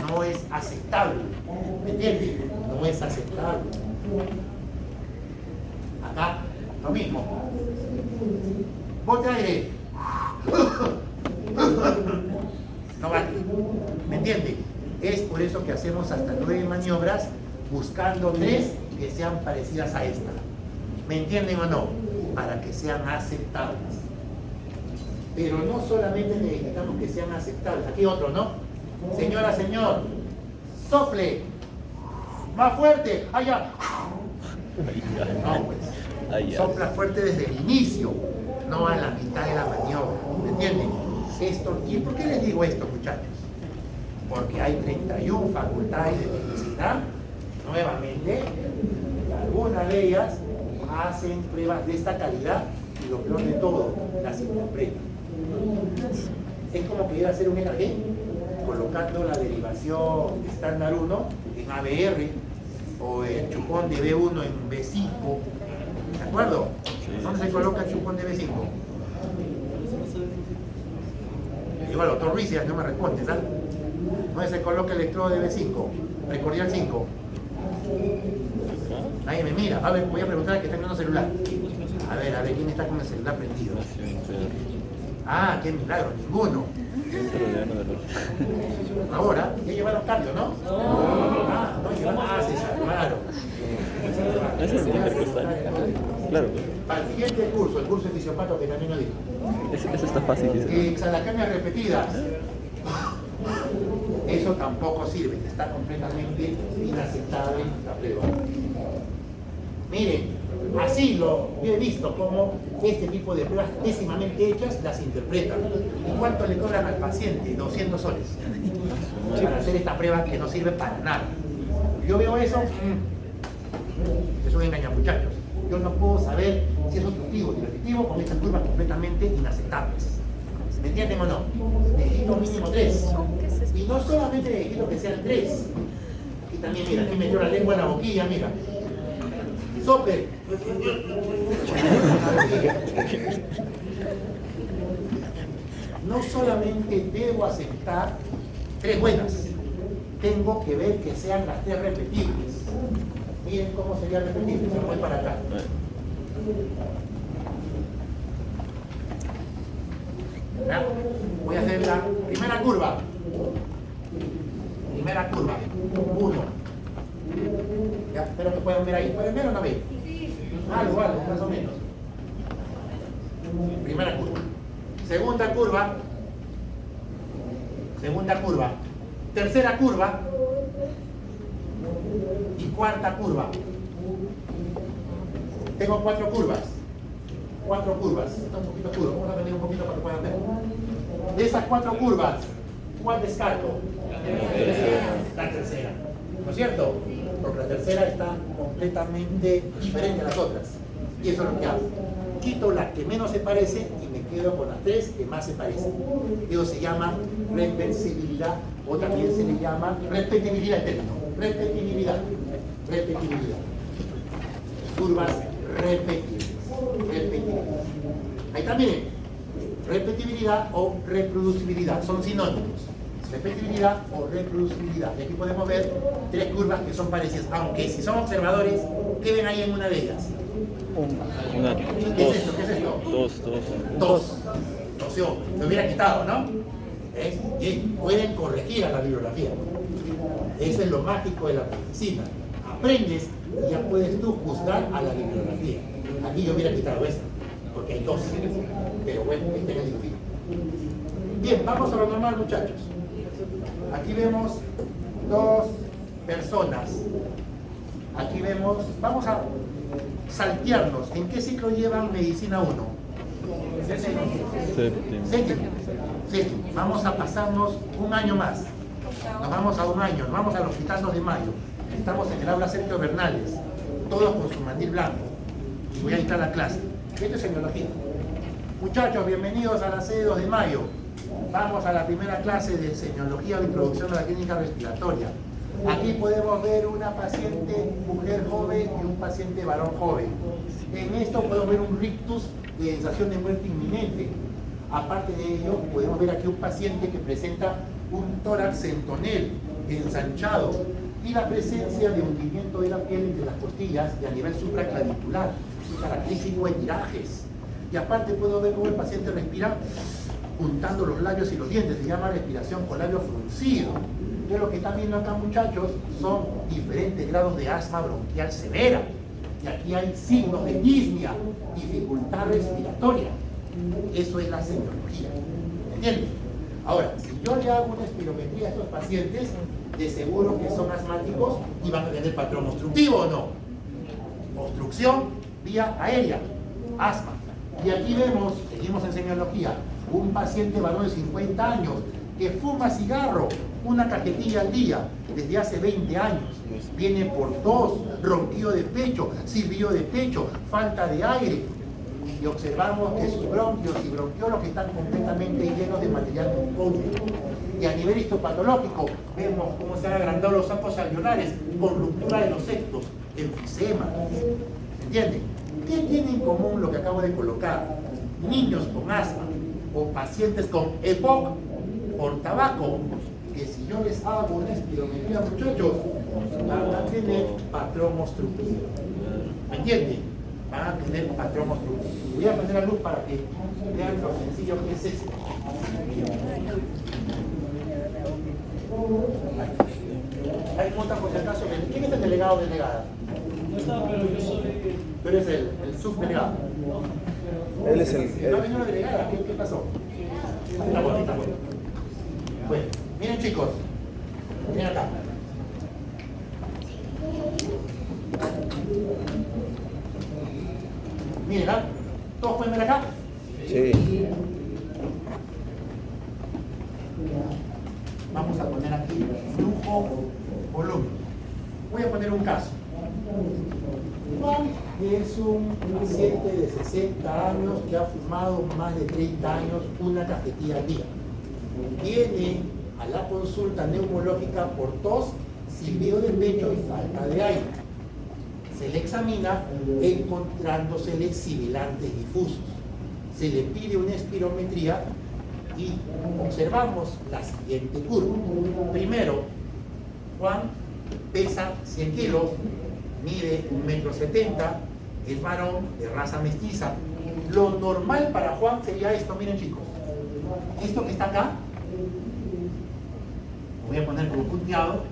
No es aceptable. ¿Me entiendes? No es aceptable. Acá, lo mismo. Bote aire. No vale. ¿Me entiende? Es por eso que hacemos hasta 9 maniobras buscando 3 que sean parecidas a esta. ¿Me entienden o no? Para que sean aceptables. Pero no solamente necesitamos que sean aceptables. Aquí otro, ¿no? Señora, señor, sople. Más fuerte. Allá. No, pues. Sopla fuerte desde el inicio, no a la mitad de la maniobra. ¿Me entienden? Esto, ¿y por qué les digo esto, muchachos? Porque hay 31 facultades de medicina, nuevamente, y algunas de ellas hacen pruebas de esta calidad y lo peor de todo, las interpretan. Es como que ir a hacer un EKG colocando la derivación de estándar 1 en ABR o el chupón de B1 en B5. ¿De acuerdo? ¿Dónde se coloca el chupón de B5? Igual, doctor Ruiz, ya no me responde, ¿sabes? ¿Dónde se coloca el electrodo de B5? Precordial 5. Nadie me mira. A ver, voy a preguntar al que está con el celular. A ver, ¿quién está con el celular prendido? Ah, qué milagro, ninguno. Ahora, ya llevaron cambio, ¿no? Ah, no llevaron César, claro. Ese es el intercostal. Claro. Para el siguiente curso, el curso de fisiopato que también lo dijo. Eso está fácil. Exhalacemias repetidas. Eso tampoco sirve, está completamente inaceptable la prueba. Miren, así yo he visto cómo este tipo de pruebas pésimamente hechas las interpretan. ¿Y cuánto le cobran al paciente? 200 soles. Para hacer esta prueba que no sirve para nada. Yo veo eso, es un engaño, muchachos. Yo no puedo saber si es obstructivo o diversivo con estas curvas completamente inaceptables. ¿Me entienden o no? Necesito mínimo 3. Y no solamente necesito que sean 3. Y también, mira, aquí metió la lengua en la boquilla, mira. Sople. No solamente debo aceptar 3 buenas, tengo que ver que sean las 3 repetibles. Miren cómo sería repetible, se voy para acá. ¿Ya? Voy a hacer la primera curva. Primera curva. 1. Ya, espero que puedan ver ahí. ¿Pueden ver o no ven? Algo, más o menos. Primera curva. Segunda curva. Segunda curva. Tercera curva. Y cuarta curva. Tengo 4 curvas. 4 curvas. Está un poquito oscuro, vamos a venir un poquito para que puedan ver. De esas 4 curvas, ¿cuál descarto? La tercera. ¿No es cierto? Porque la tercera está completamente diferente a las otras. Y eso es lo que hago. Quito la que menos se parece y me quedo con las 3 que más se parecen. Eso se llama reversibilidad, o también se le llama repetibilidad el término. Repetibilidad. Repetibilidad. Curvas repetibles. Repetibilidad. Ahí también, repetibilidad o reproducibilidad son sinónimos. Repetibilidad o reproducibilidad. Y aquí podemos ver 3 curvas que son parecidas, aunque si son observadores, ¿qué ven ahí en una de ellas? Una, ¿Qué es esto? ¿Qué es esto? Dos. Entonces, me hubiera quitado, ¿no? Y pueden corregir a la bibliografía. Eso es lo mágico de la medicina. Aprendes y ya puedes tú juzgar a la bibliografía. Aquí yo hubiera quitado esta, porque hay 2. Pero bueno, este es el difícil. Bien, vamos a lo normal, muchachos. Aquí vemos 2 personas. Aquí vemos, vamos a saltearnos. ¿En qué ciclo llevan medicina 1? Séptimo. Vamos a pasarnos un año más. Nos vamos a un año, nos vamos al Hospital 2 de Mayo. Estamos en el aula Sergio Bernales, todos con su mandil blanco. Y voy a entrar a la clase. Esto es semiología. Muchachos, bienvenidos a la sede 2 de Mayo. Vamos a la primera clase de semiología o introducción a la clínica respiratoria. Aquí podemos ver una paciente mujer joven y un paciente varón joven. En esto podemos ver un rictus de sensación de muerte inminente. Aparte de ello, podemos ver aquí un paciente que presenta un tórax centonel ensanchado y la presencia de hundimiento de la piel entre las costillas y a nivel supraclavicular, característico en tirajes. Y aparte puedo ver cómo el paciente respira juntando los labios y los dientes, se llama respiración con labio fruncido. Pero lo que están viendo acá, muchachos, son diferentes grados de asma bronquial severa. Y aquí hay signos de disnea, dificultad respiratoria. Eso es la semiología. ¿Entienden? Ahora, si yo le hago una espirometría a estos pacientes, de seguro que son asmáticos y van a tener patrón obstructivo o no. Obstrucción vía aérea, asma. Y aquí vemos, seguimos en semiología, un paciente varón de 50 años que fuma cigarro, una cajetilla al día, desde hace 20 años. Viene por tos, ronquido de pecho, silbido de pecho, falta de aire. Y observamos que sus bronquios y bronquiolos están completamente llenos de material mucónico. Y a nivel histopatológico, vemos cómo se han agrandado los sacos alveolares con ruptura de los septos, enfisema. ¿Entienden? ¿Qué tiene en común lo que acabo de colocar? Niños con asma o pacientes con EPOC por tabaco, que si yo les hago una espirometría, muchachos, van a tener patrón obstructivo. ¿Me entienden? Van a tener patrón obstructivo. Voy a poner la luz para que vean lo sencillo que es esto. Hay notas por si acaso. ¿Quién es el delegado o delegada? No está, pero yo soy... Tú eres el subdelegado. Él es el... No vino la delegada. ¿Qué pasó? Está bueno, está bueno. Bueno, miren chicos. Miren acá. Miren, ¿ah? ¿Todos pueden ver acá? Sí. Vamos a poner aquí flujo, volumen. Voy a poner un caso. Juan es un paciente de 60 años que ha fumado más de 30 años una cajetilla al día. Viene a la consulta neumológica por tos, silbido del pecho y falta de aire. Se le examina encontrándosele sibilantes difusos. Se le pide una espirometría y observamos la siguiente curva. Primero, Juan pesa 100 kilos, mide 1,70 m, es varón de raza mestiza. Lo normal para Juan sería esto, miren chicos. Esto que está acá, lo voy a poner como punteado,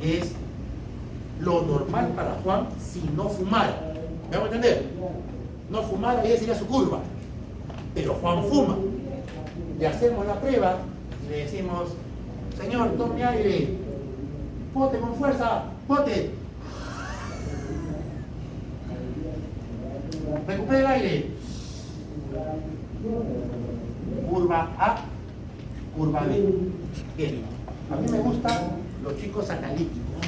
es lo normal para Juan si no fumara. ¿Me van a entender? No fumara, esa sería su curva. Pero Juan fuma. Le hacemos la prueba y le decimos, señor, tome aire, bote con fuerza, bote. Recupera el aire. Curva A, curva B. Bien. A mí me gustan los chicos analíticos. A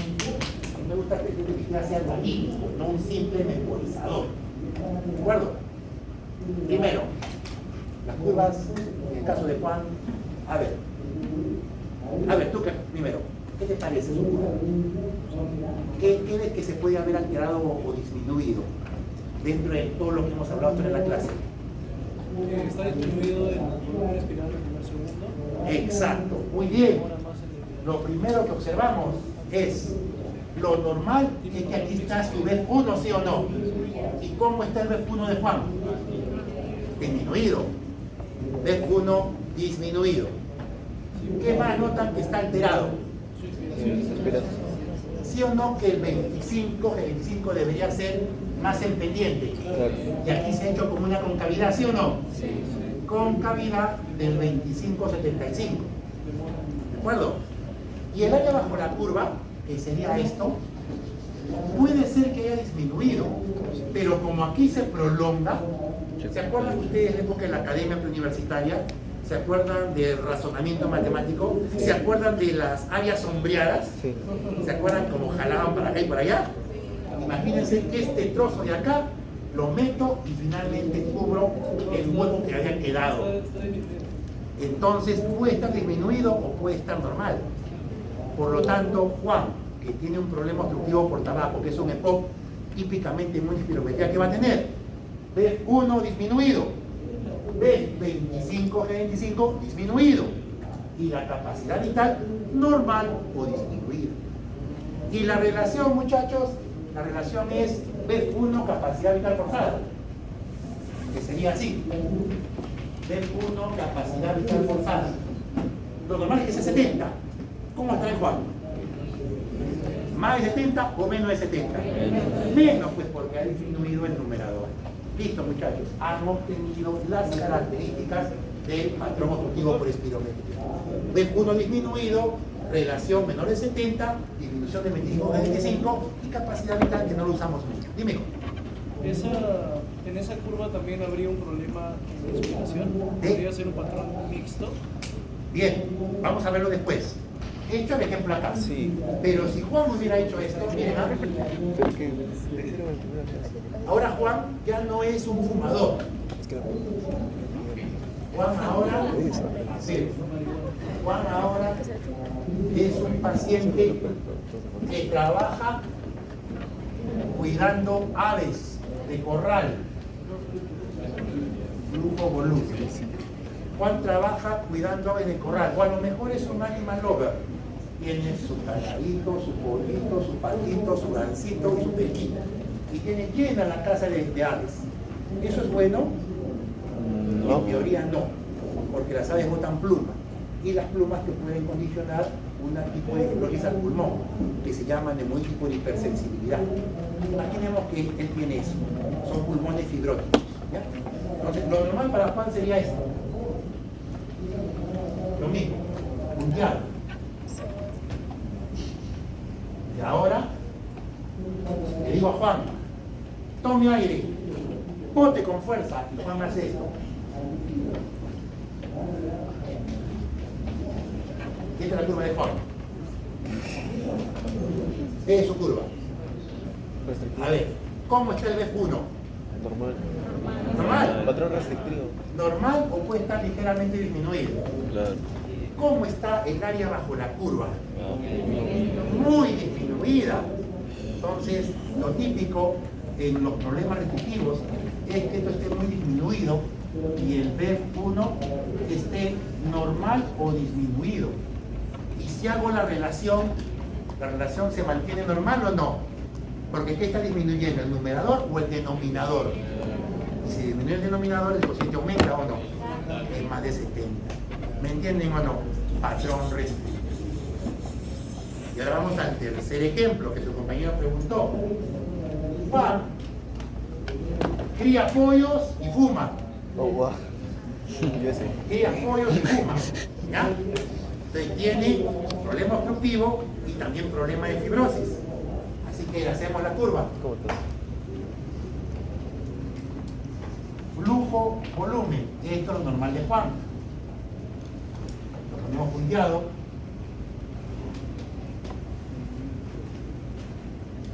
mí me gusta que este que sea analítico, no un simple memorizador. ¿De acuerdo? Primero, las curvas, en el caso de Juan, a ver, tú primero, ¿qué te parece su curva? ¿Qué ves que se puede haber alterado o disminuido dentro de todo lo que hemos hablado en la clase? Está disminuido el volumen espiral del primer segundo. Exacto, muy bien. Lo primero que observamos es lo normal es que aquí está su VEF1, ¿sí o no? ¿Y cómo está el VEF1 de Juan? Disminuido. VEF1 disminuido. ¿Qué más notan que está alterado? ¿Sí o no que el 25 debería ser más en pendiente? Y aquí se ha hecho como una concavidad, ¿sí o no? Concavidad del 25-75. ¿De acuerdo? Y el área bajo la curva, que sería esto, puede ser que haya disminuido, pero como aquí se prolonga, ¿se acuerdan ustedes de la época de la academia preuniversitaria? ¿Se acuerdan del razonamiento matemático? ¿Se acuerdan de las áreas sombreadas? ¿Se acuerdan cómo jalaban para acá y para allá? Imagínense que este trozo de acá lo meto y finalmente cubro el hueco que había quedado. Entonces puede estar disminuido o puede estar normal. Por lo tanto, Juan, que tiene un problema obstructivo por tabaco, que es un EPOC típicamente muy espirometría, ¿qué va a tener? VEF1 disminuido, VEF25G25 disminuido, y la capacidad vital normal o disminuida. Y la relación, muchachos, la relación es VEF1 capacidad vital forzada, que sería así. VEF1 capacidad vital forzada. Lo normal es que sea 70. ¿Cómo está el Juan? ¿Más de 70 o menos de 70? Menos, pues porque ha disminuido el numerador. Listo, muchachos. Han obtenido las características del patrón obstructivo por espirometría. VEF1 disminuido, relación menor de 70, disminución de 25 a 25 y capacidad vital que no lo usamos mucho. Dime. En esa curva también habría un problema de inspiración. Podría ser un patrón mixto. Bien, vamos a verlo después. He hecho el ejemplo acá. Sí. Pero si Juan hubiera hecho esto, miren, ahora Juan ya no es un fumador. Juan ahora, sí, Juan ahora es un paciente que trabaja cuidando aves de corral, flujo volumen. Juan trabaja cuidando aves de corral, o a lo mejor es un animal lover. Tiene su caladito, su pollito, su patito, su gansito y su pequita. Y tiene llena la casa de aves. ¿Eso es bueno? No. En teoría no, porque las aves botan plumas. Y las plumas te pueden condicionar un tipo de fibrosis al pulmón, que se llama neumonítico de hipersensibilidad. Imaginemos que él tiene eso. Son pulmones fibróticos. ¿Ya? Entonces, lo normal para Juan sería esto. Lo mismo, punteado. Y ahora le digo a Juan, tome aire, bote con fuerza, y Juan hace esto. Esta es la curva de Juan. Es su curva. A ver, ¿cómo está el VEF1? Normal. ¿Normal? Patrón restrictivo. ¿Normal o puede estar ligeramente disminuido? Claro. ¿Cómo está el área bajo la curva? Muy disminuida. Entonces, lo típico en los problemas restrictivos es que esto esté muy disminuido y el VEF1 esté normal o disminuido. Y si hago la relación se mantiene normal o no. Porque ¿qué está disminuyendo? ¿El numerador o el denominador? Y si disminuye el denominador, el cociente aumenta o no. Es más de 70. ¿Me entienden o no? Patrón restrictivo. Y ahora vamos al tercer ejemplo que su compañero preguntó. Juan cría pollos y fuma. Oh, wow. Yo sé. Cría pollos y fuma. ¿Ya? Entonces tiene problema obstructivo y también problema de fibrosis. Así que hacemos la curva. ¿Cómo estás? volumen. Esto es lo normal de Juan. Lo ponemos punteado.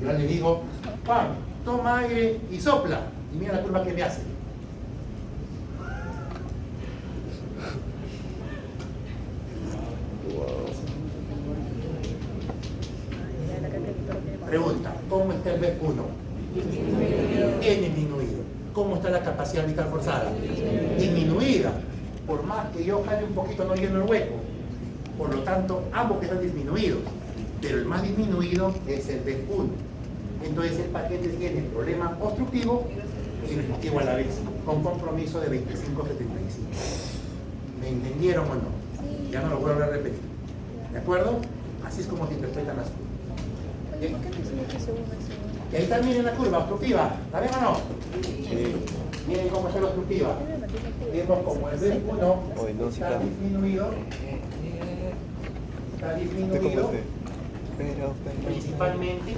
Yo le digo, Juan, toma aire y sopla. Y mira la curva que me hace. Pregunta, ¿cómo está el BEF1? En disminuido. ¿Cómo está la capacidad vital forzada? Disminuida. Por más que yo jale un poquito no lleno el hueco. Por lo tanto, ambos están disminuidos. Pero el más disminuido es el BEF1. Entonces el paciente tiene problema obstructivo y restrictivo a la vez, con compromiso de 25-75. ¿Me entendieron o no? Ya no lo vuelvo a repetir. ¿De acuerdo? Así es como se interpretan las curvas. Bien. Y ahí está, miren la curva obstructiva. ¿La ven o no? Miren cómo está la obstructiva. Vemos como el BEF1 está disminuido. Está disminuido. Principalmente.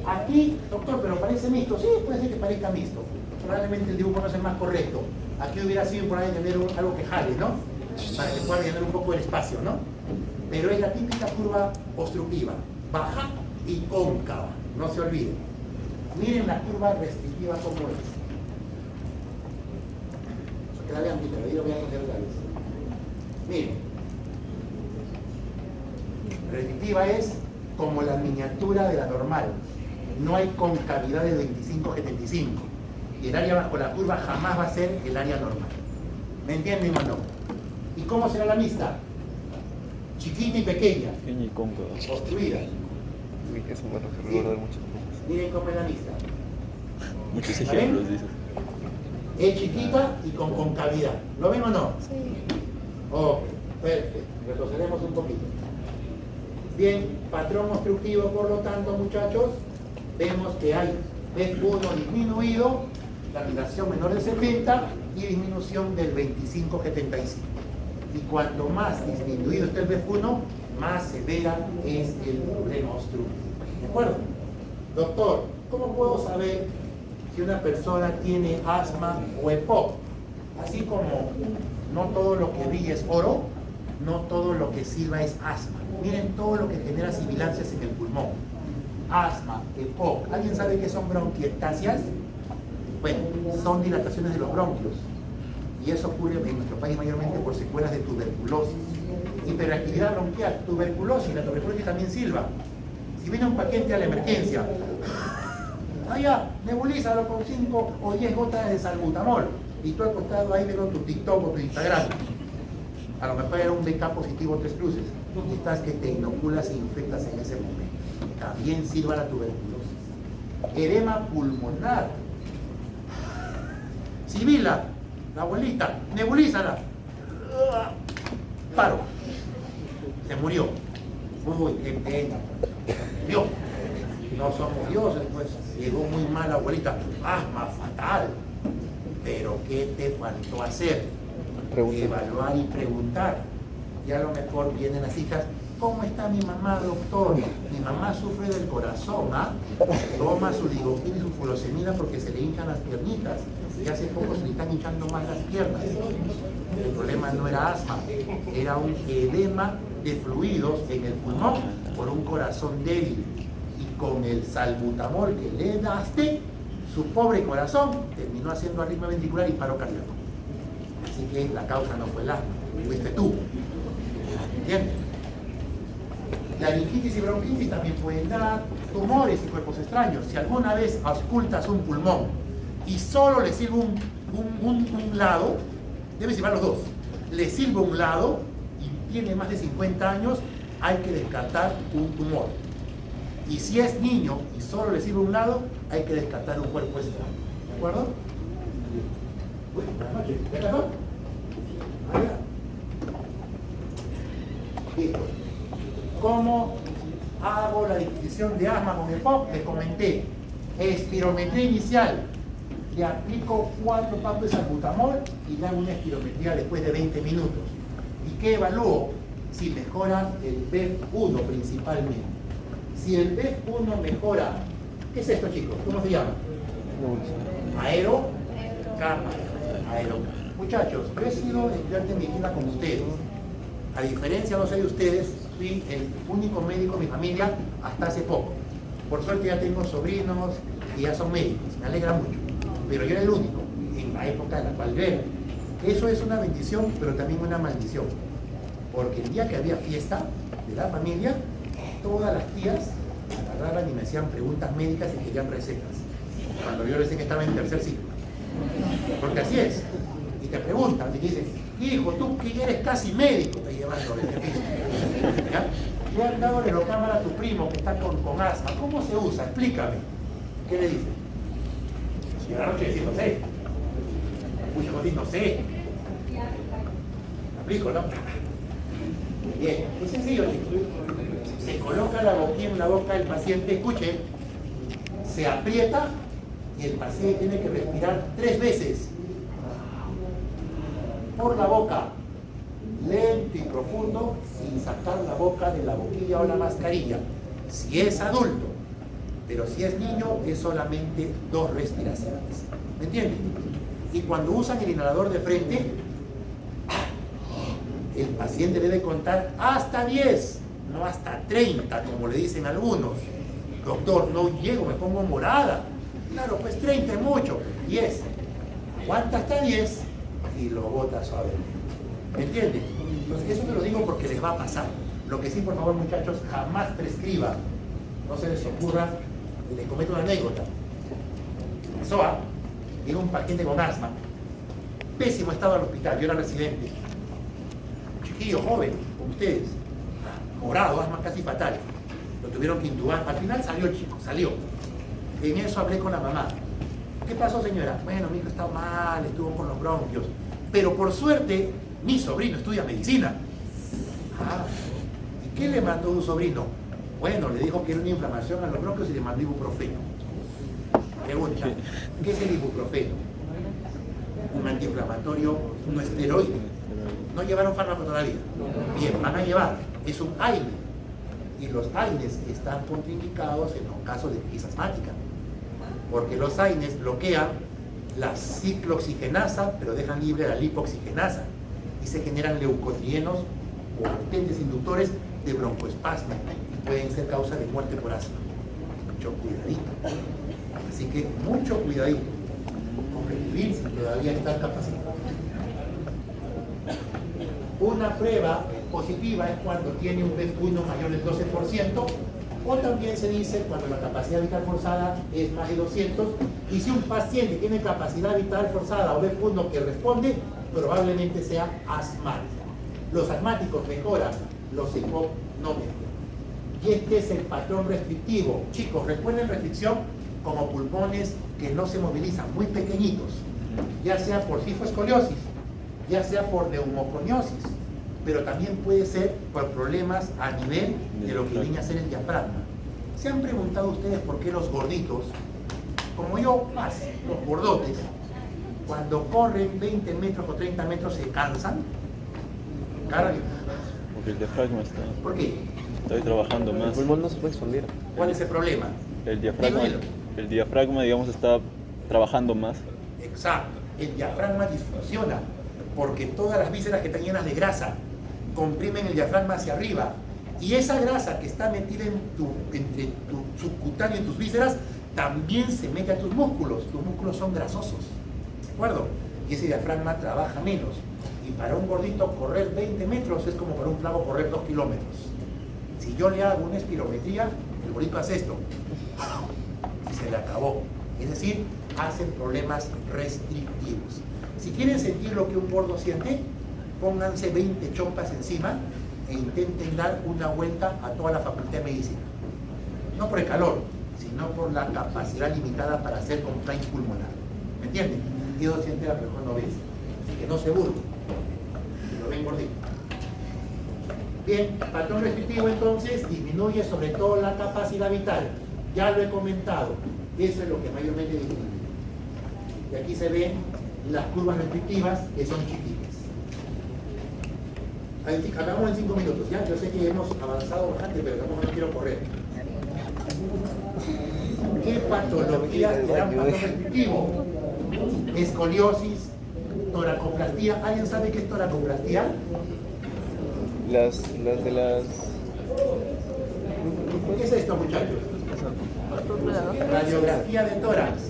Aquí, doctor, pero parece mixto. Sí, puede ser que parezca mixto. Probablemente el dibujo no es el más correcto. Aquí hubiera sido importante tener algo que jale, ¿no? Para que pueda llenar un poco el espacio, ¿no? Pero es la típica curva obstructiva. Baja y cóncava. No se olviden. Miren la curva restrictiva como es. Que la vean, Peter, ahí lo voy a poner otra vez. Miren. Restrictiva es como la miniatura de la normal. No hay concavidad de 25-75. Y el área bajo la curva jamás va a ser el área normal. ¿Me entienden o no? ¿Y cómo será la mixta? Chiquita y pequeña. Pequeña y cóncava. Obstruida. Uy, eso me hace recordar muchas cosas. Miren cómo es la mixta. Muchos ¿La ven? ejemplos, dices. Es chiquita y con concavidad. ¿Lo ven o no? Sí. Ok, perfecto. Retrocedemos un poquito. Bien, patrón obstructivo, por lo tanto, muchachos, vemos que hay BEF1 disminuido, la relación menor de 70 y disminución del 25-75. Y cuanto más disminuido esté el BEF1, más severa es el problema obstructivo. ¿De acuerdo? Doctor, ¿cómo puedo saber si una persona tiene asma o EPOC? Así como no todo lo que brilla es oro, no todo lo que silba es asma. Miren todo lo que genera sibilancias en el pulmón. Asma, EPOC. ¿Alguien sabe qué son bronquiectasias? Bueno, son dilataciones de los bronquios. Y eso ocurre en nuestro país mayormente por secuelas de tuberculosis. Hiperactividad bronquial, tuberculosis. La tuberculosis también silba. Si viene un paciente a la emergencia, allá, nebulízalo con 5 o 10 gotas de salbutamol. Y tú acostado ahí viendo tu TikTok o tu Instagram. A lo mejor era un BK positivo 3 cruces. Y estás que te inoculas e infectas en ese momento. También sirva la tuberculosis. Edema pulmonar. Sibila, la abuelita, nebulízala. Paro. Se murió. Uy, qué pena. Dios. No somos dioses, pues. Llegó muy mal la abuelita. Asma fatal. Pero ¿qué te faltó hacer? Evaluar y preguntar. Y a lo mejor vienen las hijas. ¿Cómo está mi mamá, doctor? Mi mamá sufre del corazón, ¿ah? Toma su ligoquín y su furosemida porque se le hinchan las piernitas. Y hace poco se le están hinchando más las piernas. El problema no era asma, era un edema de fluidos en el pulmón por un corazón débil. Y con el salbutamol que le daste, su pobre corazón terminó haciendo arritmia ventricular y paro cardíaco. Así que la causa no fue el asma, fuiste tú. ¿Entiendes? Laringitis y bronquitis también pueden dar, tumores y cuerpos extraños. Si alguna vez auscultas un pulmón y solo le sirve un lado, debe silbar los dos. Le sirve un lado y tiene más de 50 años, hay que descartar un tumor. Y si es niño y solo le sirve un lado, hay que descartar un cuerpo extraño. ¿De acuerdo? Uy, buenas noches. ¿Ya pasó? Allá. Listo. ¿Cómo hago la distinción de asma con EPOC? Les comenté. Espirometría inicial. Le aplico 4 papos de salbutamol y le hago una espirometría después de 20 minutos. ¿Y qué evalúo? Si mejora el BEF1 principalmente. Si el BEF1 mejora, ¿qué es esto, chicos? ¿Cómo se llama? Aerocámara. Aerocámara. Muchachos, yo he sido estudiante de medicina como ustedes. A diferencia, no sé de ustedes, fui el único médico de mi familia hasta hace poco. Por suerte ya tengo sobrinos y ya son médicos, me alegra mucho. Pero yo era el único en la época en la cual yo era. Eso es una bendición, pero también una maldición. Porque el día que había fiesta de la familia, todas las tías agarraban y me hacían preguntas médicas y querían recetas. Cuando yo recién estaba en tercer ciclo. Porque así es. Y te preguntan, y te dicen, hijo, tú que eres casi médico, te llevan los beneficios. ¿Ya? Le han dado Relocámara a tu primo que está con asma. ¿Cómo se usa? Explícame. ¿Qué le dicen? Y a la noche decir, no sé. Muchos dicen, no sé. ¿Me explico, no? Bien, es sencillo, chicos. Se coloca la boquilla en la boca del paciente, escuche, se aprieta y el paciente tiene que respirar 3 veces. Por la boca, lento y profundo, sin sacar la boca de la boquilla o la mascarilla. Si es adulto, pero si es niño, es solamente 2 respiraciones. ¿Me entienden? Y cuando usan el inhalador de frente, el paciente debe contar hasta 10, no hasta 30, como le dicen algunos. Doctor, no llego, me pongo morada. Claro, pues 30 es mucho. 10. Aguanta hasta 10 y lo bota suavemente. ¿Me entienden? Entonces, eso te lo digo porque les va a pasar. Lo que sí, por favor, muchachos, jamás prescriba. No se les ocurra. Les comento una anécdota. SOA, era un paciente con asma. Pésimo estado al hospital, yo era residente. Chiquillo, joven, como ustedes. Morado, asma casi fatal. Lo tuvieron que intubar. Al final salió el chico, salió. En eso hablé con la mamá. ¿Qué pasó, señora? Bueno, mi hijo está mal, estuvo con los bronquios. Pero por suerte, mi sobrino estudia medicina. Ah, ¿y qué le mandó un sobrino? Bueno, le dijo que era una inflamación a los bronquios y le mandó ibuprofeno. Pregunta, ¿qué es el ibuprofeno? Un antiinflamatorio, un esteroide. No llevaron fármaco todavía. Bien, van a llevar. Es un AINE. Y los AINES están contraindicados en los casos de crisis asmática. Porque los AINES bloquean la ciclooxigenasa, pero dejan libre la lipoxigenasa. Y se generan leucotrienos o potentes inductores de broncoespasmo. Y pueden ser causa de muerte por asma. Mucho cuidadito. Así que mucho cuidadito con prescribir si todavía está capacitado. Una prueba positiva es cuando tiene un BEF1 mayor del 12%, o también se dice cuando la capacidad vital forzada es más de 200, y si un paciente tiene capacidad vital forzada o BEF1 que responde, probablemente sea asmático. Los asmáticos mejoran, los EPOC no mejoran. Y este es el patrón restrictivo. Chicos, recuerden restricción como pulmones que no se movilizan, muy pequeñitos, ya sea por cifoescoliosis, ya sea por neumoconiosis, pero también puede ser por problemas a nivel de lo que viene a ser el diafragma. ¿Se han preguntado ustedes por qué los gorditos, como yo más, los gordotes, cuando corren 20 metros o 30 metros se cansan? Claro. Porque el diafragma está... ¿Por qué? Está trabajando El más. pulmón no se puede expandir. ¿Cuál es el problema? El diafragma, digamos, está trabajando más. Exacto. El diafragma disfunciona porque todas las vísceras que están llenas de grasa comprimen el diafragma hacia arriba. Y esa grasa que está metida entre tu subcutáneo y tus vísceras también se mete a tus músculos. Tus músculos son grasosos. ¿De acuerdo? Y ese diafragma trabaja menos. Y para un gordito correr 20 metros es como para un flaco correr 2 kilómetros. Si yo le hago una espirometría, el gordito hace esto. Y se le acabó. Es decir, hacen problemas restrictivos. Si quieren sentir lo que un gordo siente, pónganse 20 chompas encima e intenten dar una vuelta a toda la facultad de medicina. No por el calor, sino por la capacidad limitada para hacer complaint pulmonar. ¿Me entienden? Y eso siente la mejor no ves. Así que no se burlen. Si lo ven gordito. Bien, patrón restrictivo entonces disminuye sobre todo la capacidad vital. Ya lo he comentado. Eso es lo que mayormente disminuye. Y aquí se ven las curvas restrictivas que son chiquitas. Acabamos en 5 minutos, ¿ya? Yo sé que hemos avanzado bastante, pero tampoco no quiero correr. ¿Qué patologías te dan patrón restrictivo? Escoliosis, Toracoplastía. ¿Alguien sabe qué es toracoplastía? Las de las... ¿Qué es esto, muchachos? Radiografía de tórax,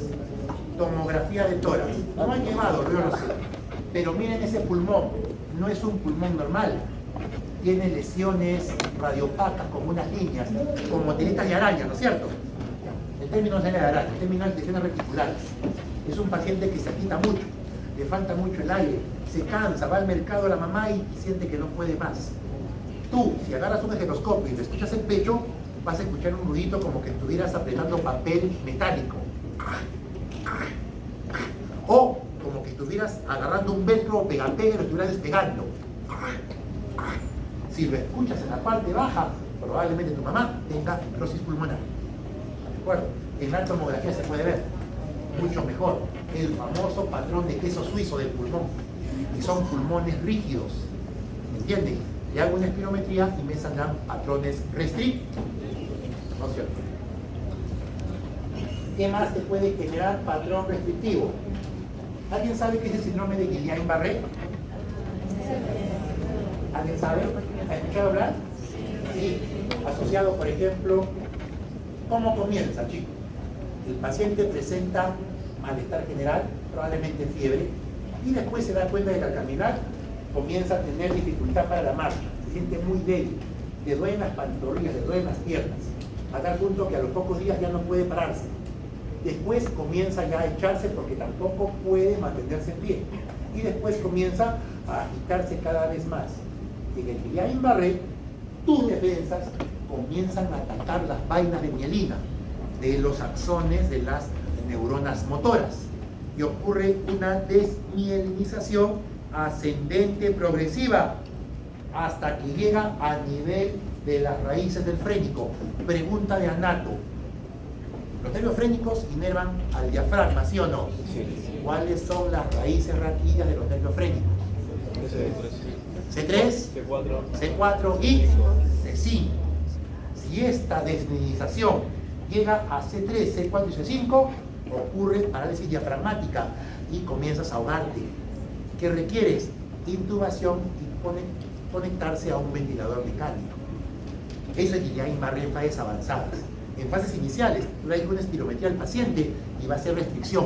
tomografía de tórax. No han llevado, yo lo sé. Pero miren ese pulmón, no es un pulmón normal. Tiene lesiones radiopacas, como unas líneas, como tiritas de araña, ¿no es cierto? El término no es de araña, el término es lesiones reticulares. Es un paciente que se agita mucho, le falta mucho el aire, se cansa, va al mercado la mamá y siente que no puede más. Tú, si agarras un estetoscopio y le escuchas el pecho, vas a escuchar un ruidito como que estuvieras apretando papel metálico. O como que estuvieras agarrando un velcro o pegapega y lo estuvieras despegando. Si lo escuchas en la parte baja, probablemente tu mamá tenga fibrosis pulmonar. ¿De acuerdo? En la tomografía se puede ver mucho mejor el famoso patrón de queso suizo del pulmón. Y son pulmones rígidos. ¿Me entienden? Le hago una espirometría y me saldrán patrones restrictos. ¿No es cierto? ¿Qué más te puede generar patrón restrictivo? ¿Alguien sabe qué es el síndrome de Guillain-Barré? ¿Alguien sabe? ¿Ha escuchado hablar? Sí. Asociado, por ejemplo, ¿cómo comienza, chicos? El paciente presenta malestar general, probablemente fiebre, y después se da cuenta de que al caminar comienza a tener dificultad para la marcha, se siente muy débil, le duelen las pantorrillas, le duelen las piernas, a tal punto que a los pocos días ya no puede pararse. Después comienza ya a echarse porque tampoco puede mantenerse en pie. Y después comienza a agitarse cada vez más. En el Guillain-Barré, tus defensas comienzan a atacar las vainas de mielina de los axones de las neuronas motoras. Y ocurre una desmielinización ascendente progresiva hasta que llega a nivel de las raíces del frénico. Pregunta de Anato. Los nervios frénicos inervan al diafragma, ¿sí o no? Sí. ¿Cuáles son las raíces raquillas de los nervios frénicos? C3, C4 y C5. Si esta desmielinización llega a C3, C4 y C5, ocurre parálisis diafragmática y comienzas a ahogarte. ¿Qué requieres? Intubación y conectarse a un ventilador mecánico. Eso es Guillain-Barré en fases avanzadas. En fases iniciales, tú le haces una espirometría al paciente y va a ser restricción.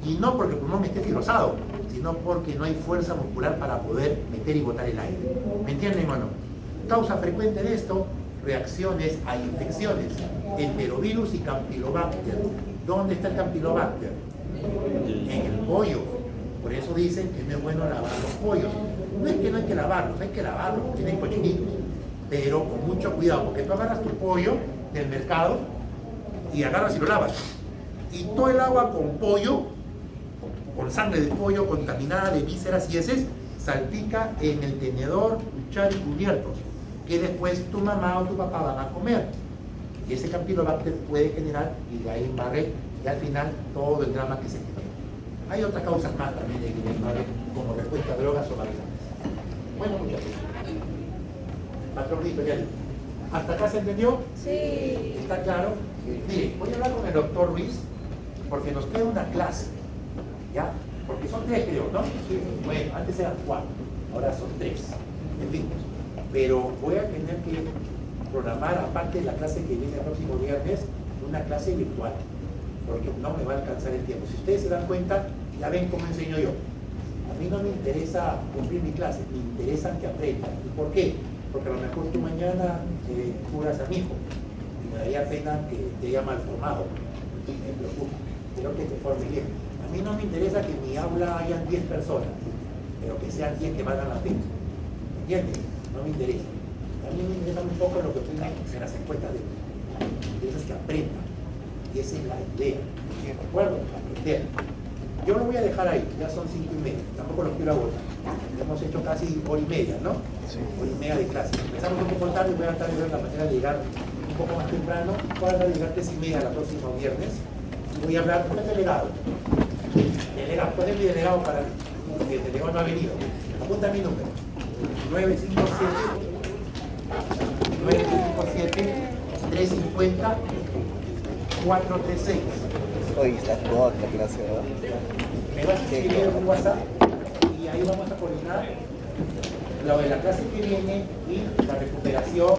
Y no porque el pulmón esté fibrosado, sino porque no hay fuerza muscular para poder meter y botar el aire. ¿Me entienden o no? Causa frecuente de esto, reacciones a infecciones, enterovirus y campylobacter. ¿Dónde está el campylobacter? En el pollo. Por eso dicen que no es bueno lavar los pollos. No es que no hay que lavarlos, hay que lavarlos, tienen cochinitos. Pero con mucho cuidado, porque tú agarras tu pollo del mercado y agarras y lo lavas. Y todo el agua con pollo, con sangre de pollo contaminada de vísceras y heces, salpica en el tenedor, cuchara y cubiertos, que después tu mamá o tu papá van a comer. Y ese campylobacter puede generar Guillain-Barré y al final todo el drama que se genera. Hay otras causas más también de Guillain-Barré, como respuesta a drogas o variantes. Bueno, muchachos. Patrón editorial. ¿Hasta acá se entendió? Sí. ¿Está claro? Mire, voy a hablar con el doctor Ruiz porque nos queda una clase, ¿ya? Porque son 3, creo, ¿no? Sí. Bueno, antes eran 4, ahora son 3. En fin, pero voy a tener que programar, aparte de la clase que viene el próximo viernes, una clase virtual, porque no me va a alcanzar el tiempo. Si ustedes se dan cuenta, ya ven cómo enseño yo. A mí no me interesa cumplir mi clase, me interesa que aprendan. ¿Y por qué? Porque a lo mejor tú mañana curas a mi hijo y me daría pena que te haya mal formado. Me preocupa, quiero que te forme bien. A mí no me interesa que en mi aula hayan 10 personas, pero que sean 10 que valgan la pena. ¿Me entiendes? No me interesa. A mí me interesa un poco lo que opinan en las encuestas de me interesa que aprendan. Y esa es la idea. ¿De acuerdo? Aprender. Yo lo voy a dejar ahí, ya son 5:30, tampoco los quiero agotar. Hemos hecho casi hora y media, ¿no? Sí. Hora y media de clase. Empezamos un poco tarde, voy a tratar de ver la manera de llegar un poco más temprano. Voy a tratar de llegar 3:30 el próximo viernes. Y voy a hablar con el delegado. Delegado, ¿cuál es mi delegado para mí? Porque el delegado no ha venido. Apunta mi número. 957 350 436. Hoy está toda la clase, ¿verdad? Me vas a escribir en un WhatsApp y ahí vamos a coordinar lo de la clase que viene y la recuperación.